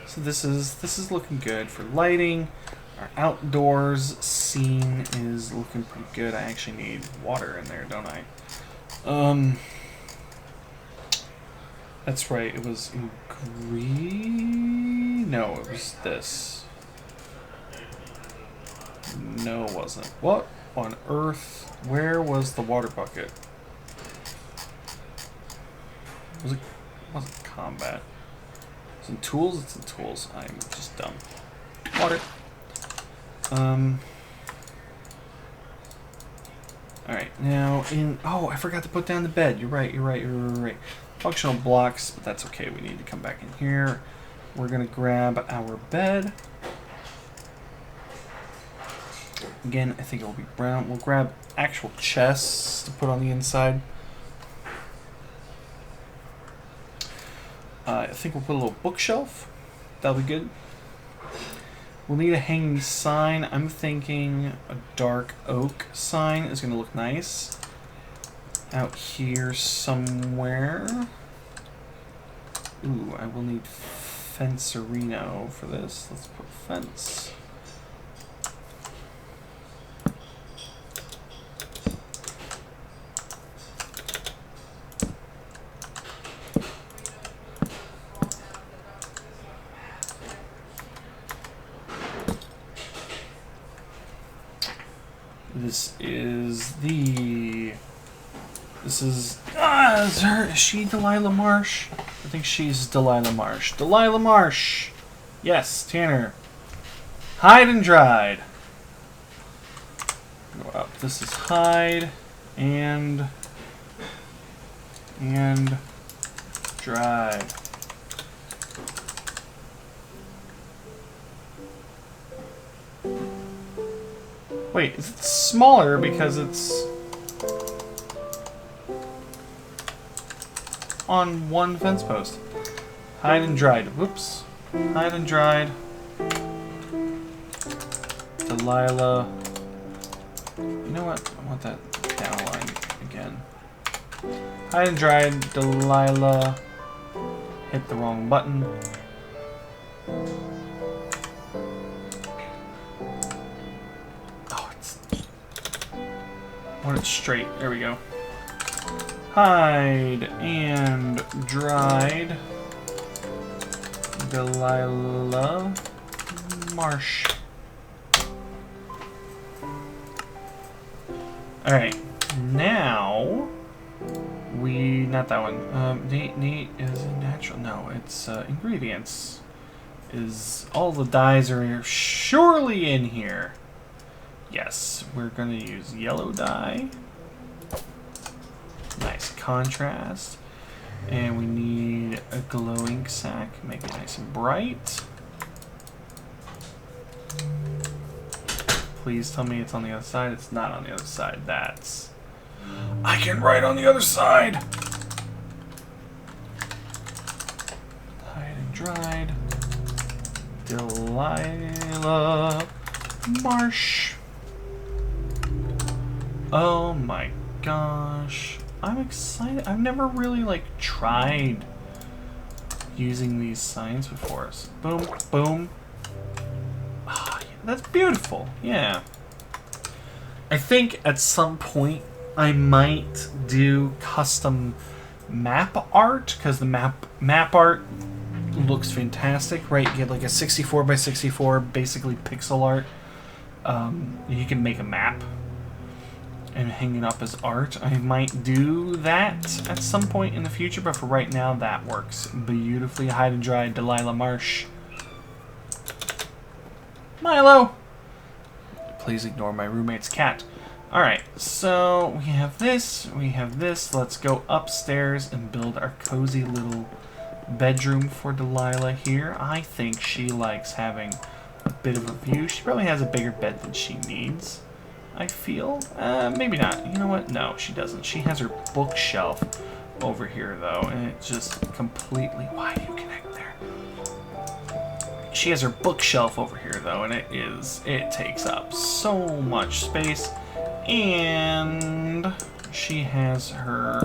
So this is looking good for lighting. Our outdoors scene is looking pretty good. I actually need water in there, don't I? That's right. It was in green. No, it was this. No, it wasn't. What on earth? Where was the water bucket? Wasn't combat. It's in tools. It's in tools. I'm just dumb. Water. Alright, now in... Oh, I forgot to put down the bed. You're right, you're right, you're right. Functional blocks, but that's okay. We need to come back in here. We're going to grab our bed. Again, I think it will be brown. We'll grab actual chests to put on the inside. I think we'll put a little bookshelf. That'll be good. We'll need a hanging sign. I'm thinking a dark oak sign is going to look nice. Out here somewhere. Ooh, I will need fencerino for this. Let's put fence. Is she Delilah Marsh? I think she's Delilah Marsh. Delilah Marsh! Yes, Tanner. Hide and dried. Go up. This is hide and dried. Wait, is it smaller because it's on one fence post? Hide and dried. Whoops. Hide and dried. Delilah. You know what? I want that down line again. Hide and dried. Delilah. Hit the wrong button. I want it straight. There we go. Hide and dried. Delilah Marsh. Alright. Now we... Not that one. Neat is natural. No, it's ingredients. All the dyes are surely in here. Yes, we're going to use yellow dye. Nice contrast. And we need a glow ink sac. Make it nice and bright. Please tell me it's on the other side. It's not on the other side. That's... I can write on the other side! Hide and dried. Delilah Marsh. Oh my gosh. I'm excited. I've never really, tried using these signs before. So boom, boom. Oh, yeah, that's beautiful. Yeah. I think at some point I might do custom map art, because the map art looks fantastic, right? You get like a 64 by 64, basically pixel art. You can make a map and hang it up as art. I might do that at some point in the future, but for right now, that works beautifully. Hide and dry, Delilah Marsh. Milo! Please ignore my roommate's cat. Alright, so we have this, we have this. Let's go upstairs and build our cozy little bedroom for Delilah here. I think she likes having a bit of a view. She probably has a bigger bed than she needs, I feel. Maybe not. You know what? No, she doesn't. She has her bookshelf over here, though, and it just completely... Why do you connect there? She has her bookshelf over here, though, and it takes up so much space. And she has her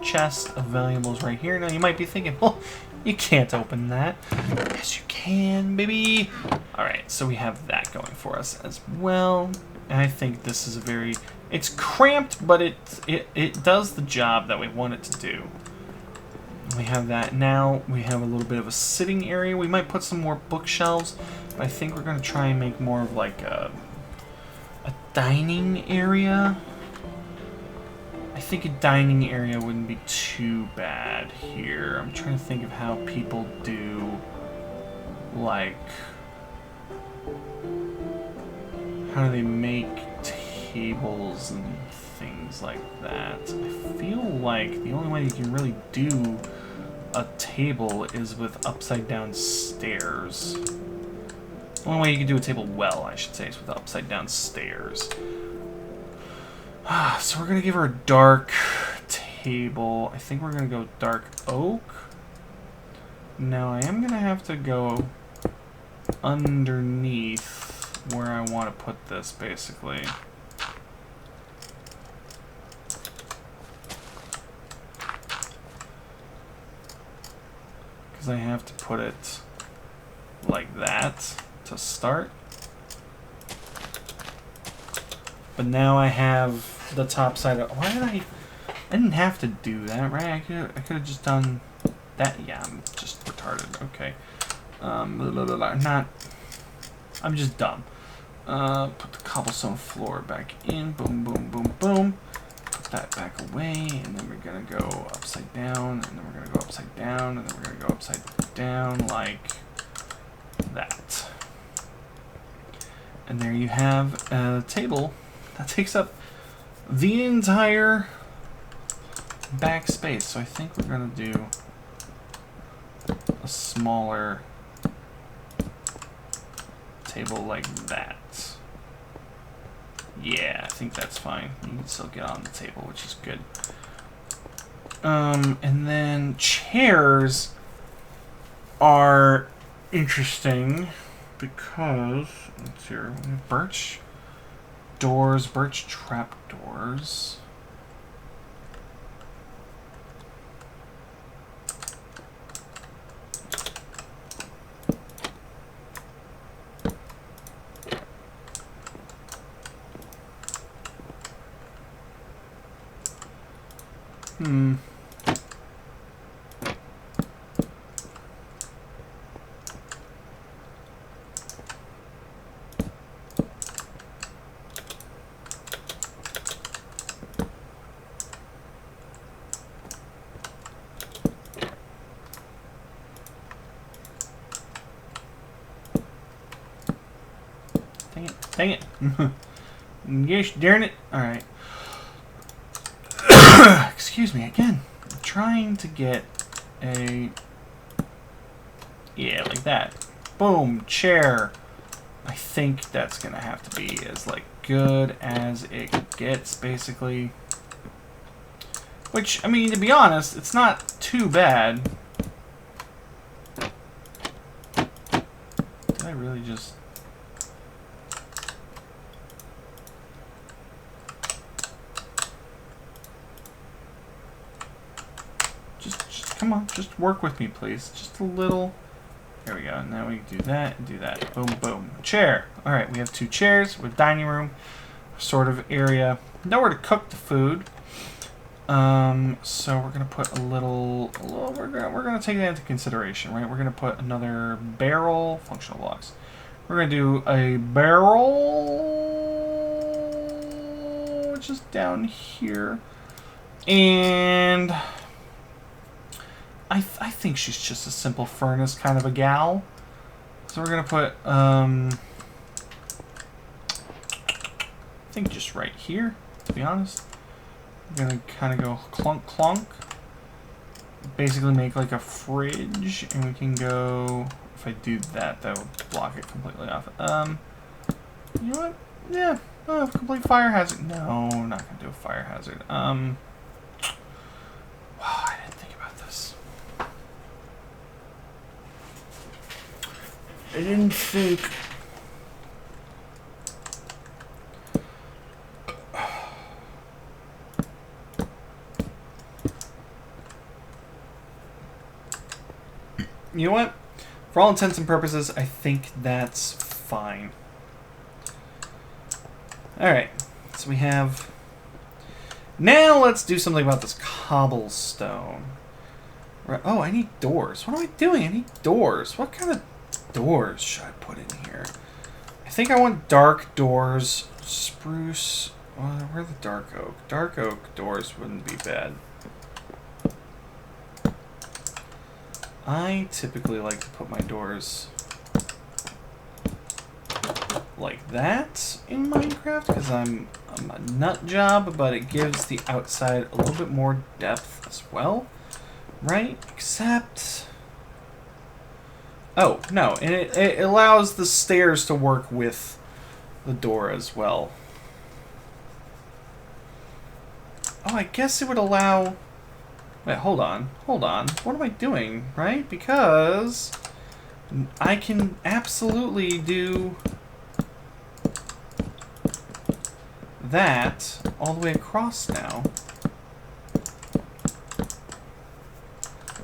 chest of valuables right here. Now, you might be thinking, well, you can't open that. Yes, you can, baby. All right, so we have that going for us as well. And I think this is a very... It's cramped, but it does the job that we want it to do. We have that. Now we have a little bit of a sitting area. We might put some more bookshelves, but I think we're going to try and make more of like a dining area. I think a dining area wouldn't be too bad here. I'm trying to think of how people do, like, how do they make tables and things like that. I feel like the only way you can really do a table is with upside down stairs. The only way you can do a table well, I should say, is with upside down stairs. So we're gonna give her a dark table. I think we're gonna go dark oak. Now I am gonna have to go underneath where I want to put this, basically. Because I have to put it like that to start. But now I have the top side of... Why did I didn't have to do that, right? I could have just done that. Yeah, I'm just retarded. Okay. Not... I'm just dumb. Put the cobblestone floor back in. Boom, boom, boom, boom. Put that back away. And then we're going to go upside down. And then we're going to go upside down. And then we're going to go upside down like that. And there you have a table that takes up the entire back space. So I think we're going to do a smaller table like that. Yeah, I think that's fine. You can still get on the table, which is good. And then chairs are interesting because, let's see here, birch doors, birch trap doors. Dang it. Gosh darn it. Alright. Excuse me again. I'm trying to get a... Yeah, like that. Boom. Chair. I think that's going to have to be as, like, good as it gets, basically. Which, I mean, to be honest, it's not too bad. Did I really just... Come on, just work with me, please. Just a little. There we go. Now we can do that and do that. Boom, boom. Chair. All right, we have two chairs with dining room sort of area. Nowhere to cook the food. So we're gonna put a little. We're gonna take that into consideration, right? We're gonna put another barrel. Functional blocks. We're gonna do a barrel, just down here, and. I think she's just a simple furnace kind of a gal. So we're going to put, I think just right here, to be honest. We're going to kind of go clunk, clunk. Basically make like a fridge, and we can go, if I do that, that will block it completely off. You know what? Yeah, complete fire hazard. No, we're not going to do a fire hazard. Wow, I didn't think about this. I didn't think. You know what? For all intents and purposes, I think that's fine. Alright, so we have... Now let's do something about this cobblestone. Oh, I need doors. What am I doing? I need doors. What kind of doors should I put in here? I think I want dark doors. Spruce. Where's the dark oak? Dark oak doors wouldn't be bad. I typically like to put my doors like that in Minecraft because I'm a a nut job, but it gives the outside a little bit more depth as well, right? Except... oh, no, and it allows the stairs to work with the door as well. Oh, I guess it would allow... wait, hold on. What am I doing, right? Because I can absolutely do that all the way across now.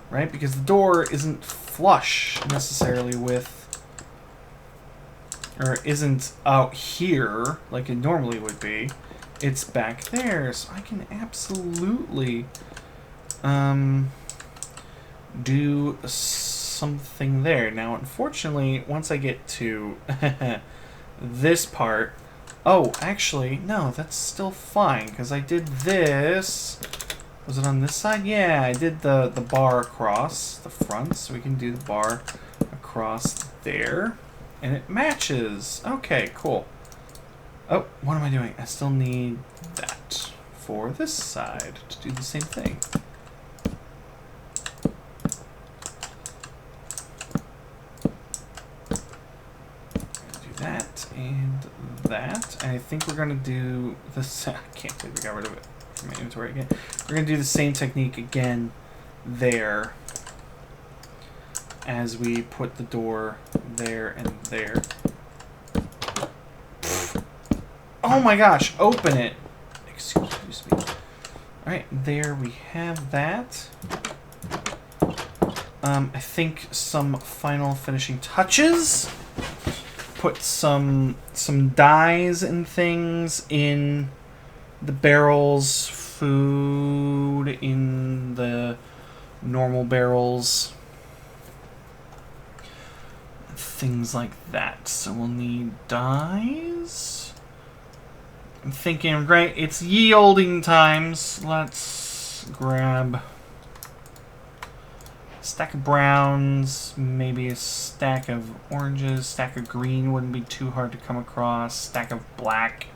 Right? Because the door isn't flush necessarily with... or isn't out here like it normally would be. It's back there, so I can absolutely do something there. Now, unfortunately, once I get to this part... oh, actually, no, that's still fine, because I did this... was it on this side? Yeah, I did the bar across the front, so we can do the bar across there. And it matches. Okay, cool. Oh, what am I doing? I still need that for this side to do the same thing. Do that and that. And I think we're going to do this. I can't believe we got rid of it from my inventory again. We're going to do the same technique again there as we put the door there and there. Oh my gosh, open it! Excuse me. Alright, there we have that. I think some final finishing touches. Put some dyes and things in the barrels, food in the normal barrels. Things like that. So we'll need dyes. I'm thinking, right, it's yielding times. Let's grab a stack of browns, maybe a stack of oranges, stack of green wouldn't be too hard to come across, stack of black,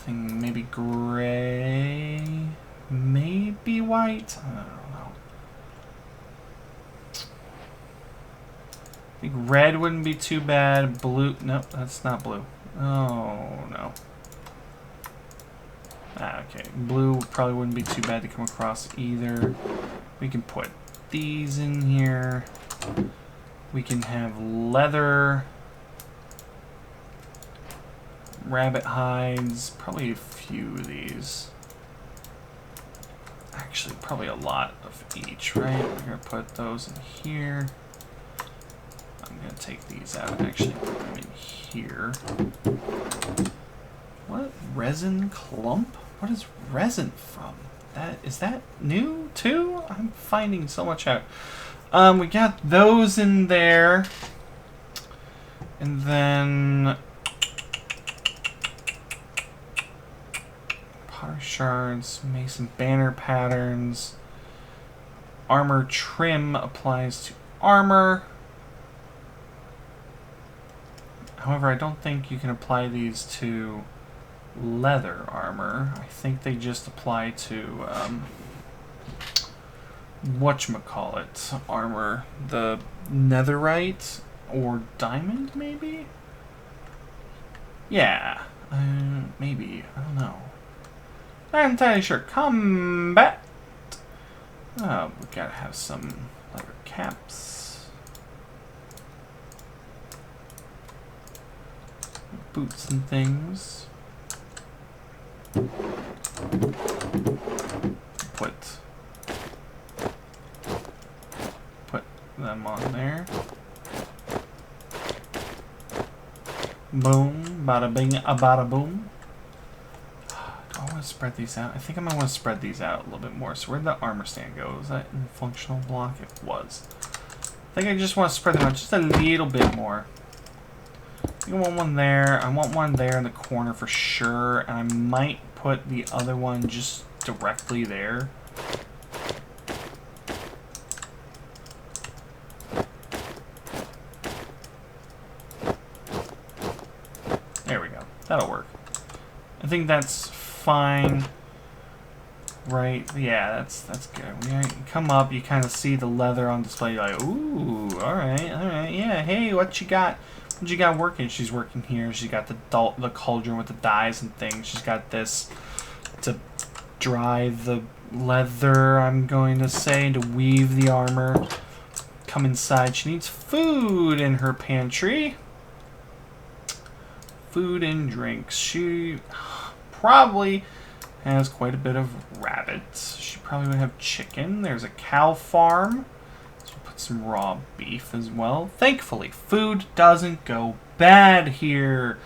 maybe gray, maybe white, I don't know. I think red wouldn't be too bad, blue, nope, that's not blue. Oh, no. Ah, okay. Blue probably wouldn't be too bad to come across either. We can put these in here. We can have leather. Rabbit hides. Probably a few of these. Actually, probably a lot of each, right? We're going to put those in here. I'm going to take these out and actually put them in here. What? Resin clump? What is resin from? Is that new too? I'm finding so much out. We got those in there. And then potter shards, mason banner patterns. Armor trim applies to armor. However, I don't think you can apply these to leather armor. I think they just apply to whatchamacallit armor. The netherite or diamond, maybe? Yeah. Maybe. I don't know. Not entirely sure. Combat! Oh, we gotta have some leather caps. Boots and things. Put them on there. Boom, bada bing, a bada boom. Do I want to spread these out? I think I might want to spread these out a little bit more. So where'd the armor stand go? Was that in functional block? It was. I think I just want to spread them out just a little bit more. I want one there. I want one there in the corner for sure. And I might put the other one just directly there. There we go. That'll work. I think that's fine. Right, yeah, that's good. When you come up, you kind of see the leather on display. You're like, ooh, all right, yeah. Hey, what you got? What you got working? She's working here. She's got the cauldron with the dyes and things. She's got this to dry the leather, I'm going to say, and to weave the armor. Come inside. She needs food in her pantry. Food and drinks. She probably has quite a bit of rabbits. She probably would have chicken. There's a cow farm. So we'll put some raw beef as well. Thankfully, food doesn't go bad here.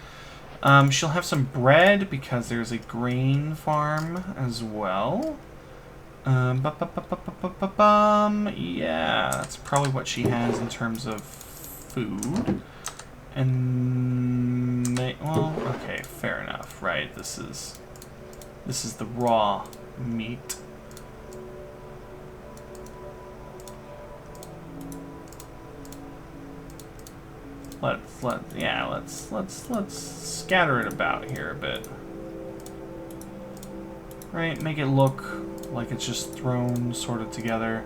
She'll have some bread because there's a grain farm as well. Yeah, that's probably what she has in terms of food. And well, okay, fair enough, right? This is the raw meat. Let's scatter it about here a bit. Right, make it look like it's just thrown sort of together.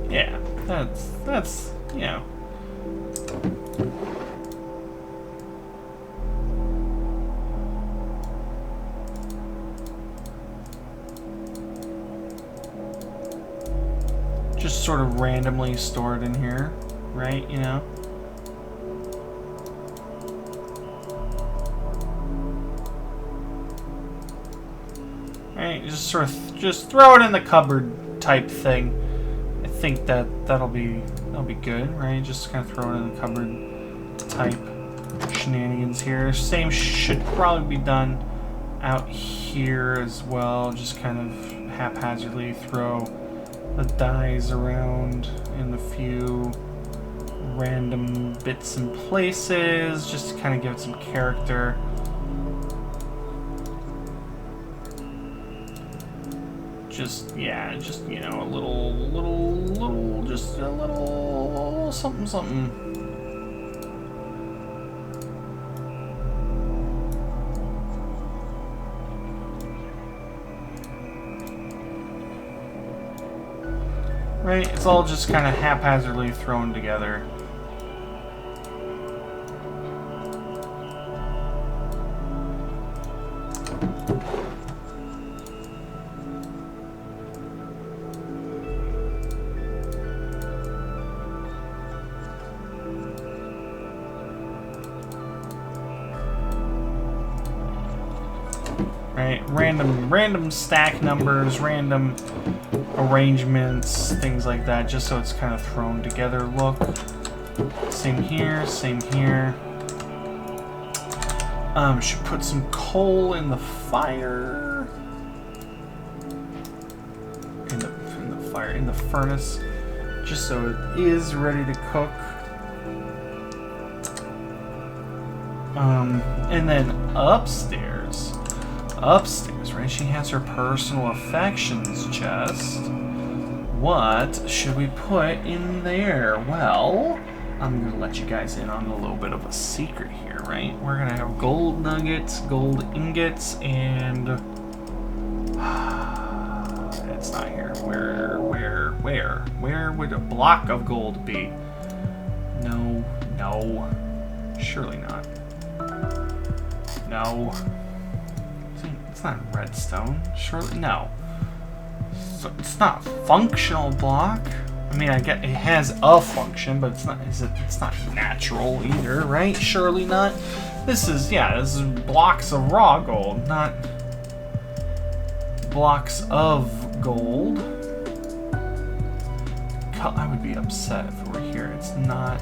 Yeah, that's you know. Just sort of randomly stored in here, right? You know. Right, just throw it in the cupboard type thing. I think that'll be good, right? Just kind of throw it in the cupboard type shenanigans here. Same should probably be done out here as well. Just kind of haphazardly throw the dyes around in a few random bits and places, just to kind of give it some character. Just you know, a little something. Right, it's all just kind of haphazardly thrown together. Right, random stack numbers, random arrangements, things like that, just so it's kind of thrown together look. Same here, same here. Should put some coal in the fire. In the furnace, just so it is ready to cook. And then upstairs, right? She has her personal effections chest. What should we put in there? Well, I'm gonna let you guys in on a little bit of a secret here, right? We're gonna have gold nuggets, gold ingots, and it's not here. Where would a block of gold be? No, surely not. No. It's not redstone. Surely no. So it's not a functional block. I mean, I get it has a function, but it's not. It's not natural either, right? Surely not. This is blocks of raw gold, not blocks of gold. I would be upset if it were here. It's not.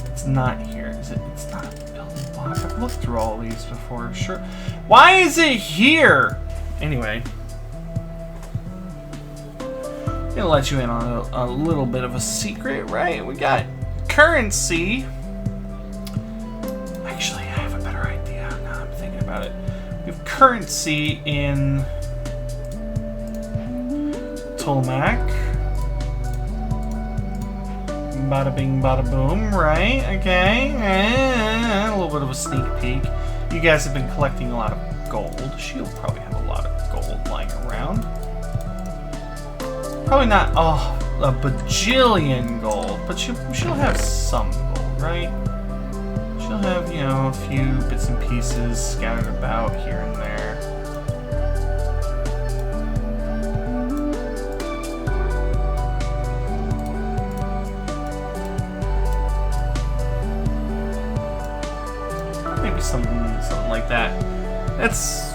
It's not here. Is it? It's not a building block. I've looked through all these before. Sure. Why is it here? Anyway. gonna let you in on a little bit of a secret, right? We got currency. Actually, I have a better idea now I'm thinking about it. We have currency in Tulmac. Bada bing, bada boom, right? Okay. A little bit of a sneak peek. You guys have been collecting a lot of gold. She'll probably have a lot of gold lying around. Probably not a bajillion gold, but she'll have some gold, right? She'll have, you know, a few bits and pieces scattered about here and there. Maybe something like that. That's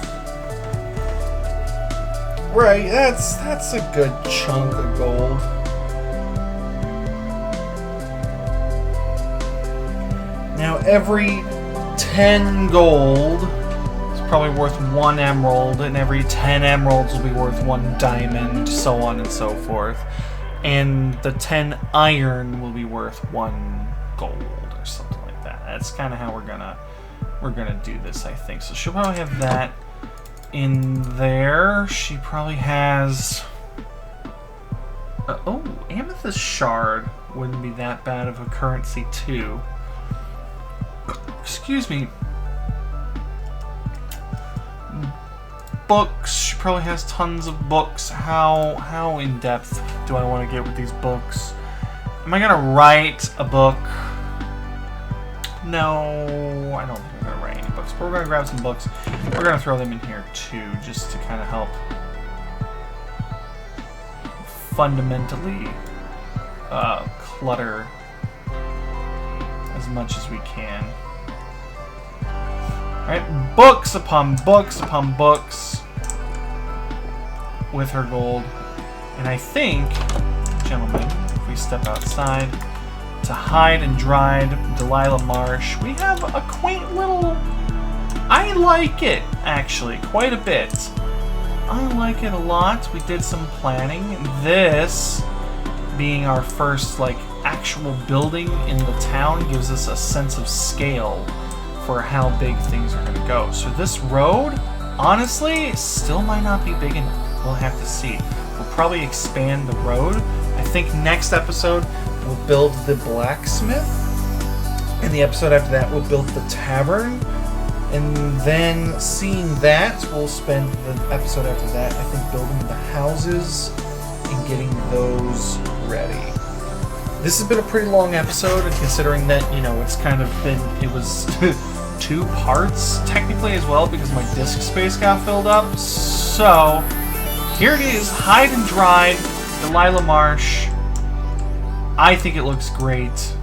right. That's a good chunk of gold. Now every 10 gold is probably worth 1 emerald, and every 10 emeralds will be worth 1 diamond, so on and so forth. And the 10 iron will be worth 1 gold or something like that. That's kind of how we're gonna do this, I think. So she'll probably have that in there. She probably has oh, amethyst shard wouldn't be that bad of a currency too. Excuse me. Books. She probably has tons of books. How in depth do I want to get with these books? Am I gonna write a book? No, I don't think I'm gonna write any books. But we're gonna grab some books. We're gonna throw them in here too, just to kind of help fundamentally clutter as much as we can. Alright, books upon books upon books with her gold. And I think, gentlemen, if we step outside to Hide and Dried Delilah Marsh, we have a quaint little... I like it, actually, quite a bit. I like it a lot. We did some planning. This, being our first, like, actual building in the town, gives us a sense of scale for how big things are going to go. So this road, honestly, still might not be big enough. We'll have to see. We'll probably expand the road. I think next episode we'll build the blacksmith, and the episode after that we'll build the tavern, and then seeing that, we'll spend the episode after that, I think, building the houses and getting those ready. This has been a pretty long episode, and considering that, you know, it's kind of been, it was 2 parts technically as well, because my disk space got filled up. So here it is, Hide and Dried Delilah Marsh. I think it looks great.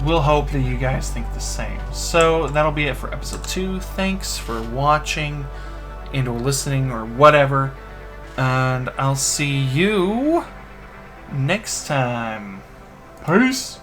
We'll hope that you guys think the same. So that'll be it for episode 2. Thanks for watching and or listening or whatever, and I'll see you next time. Peace.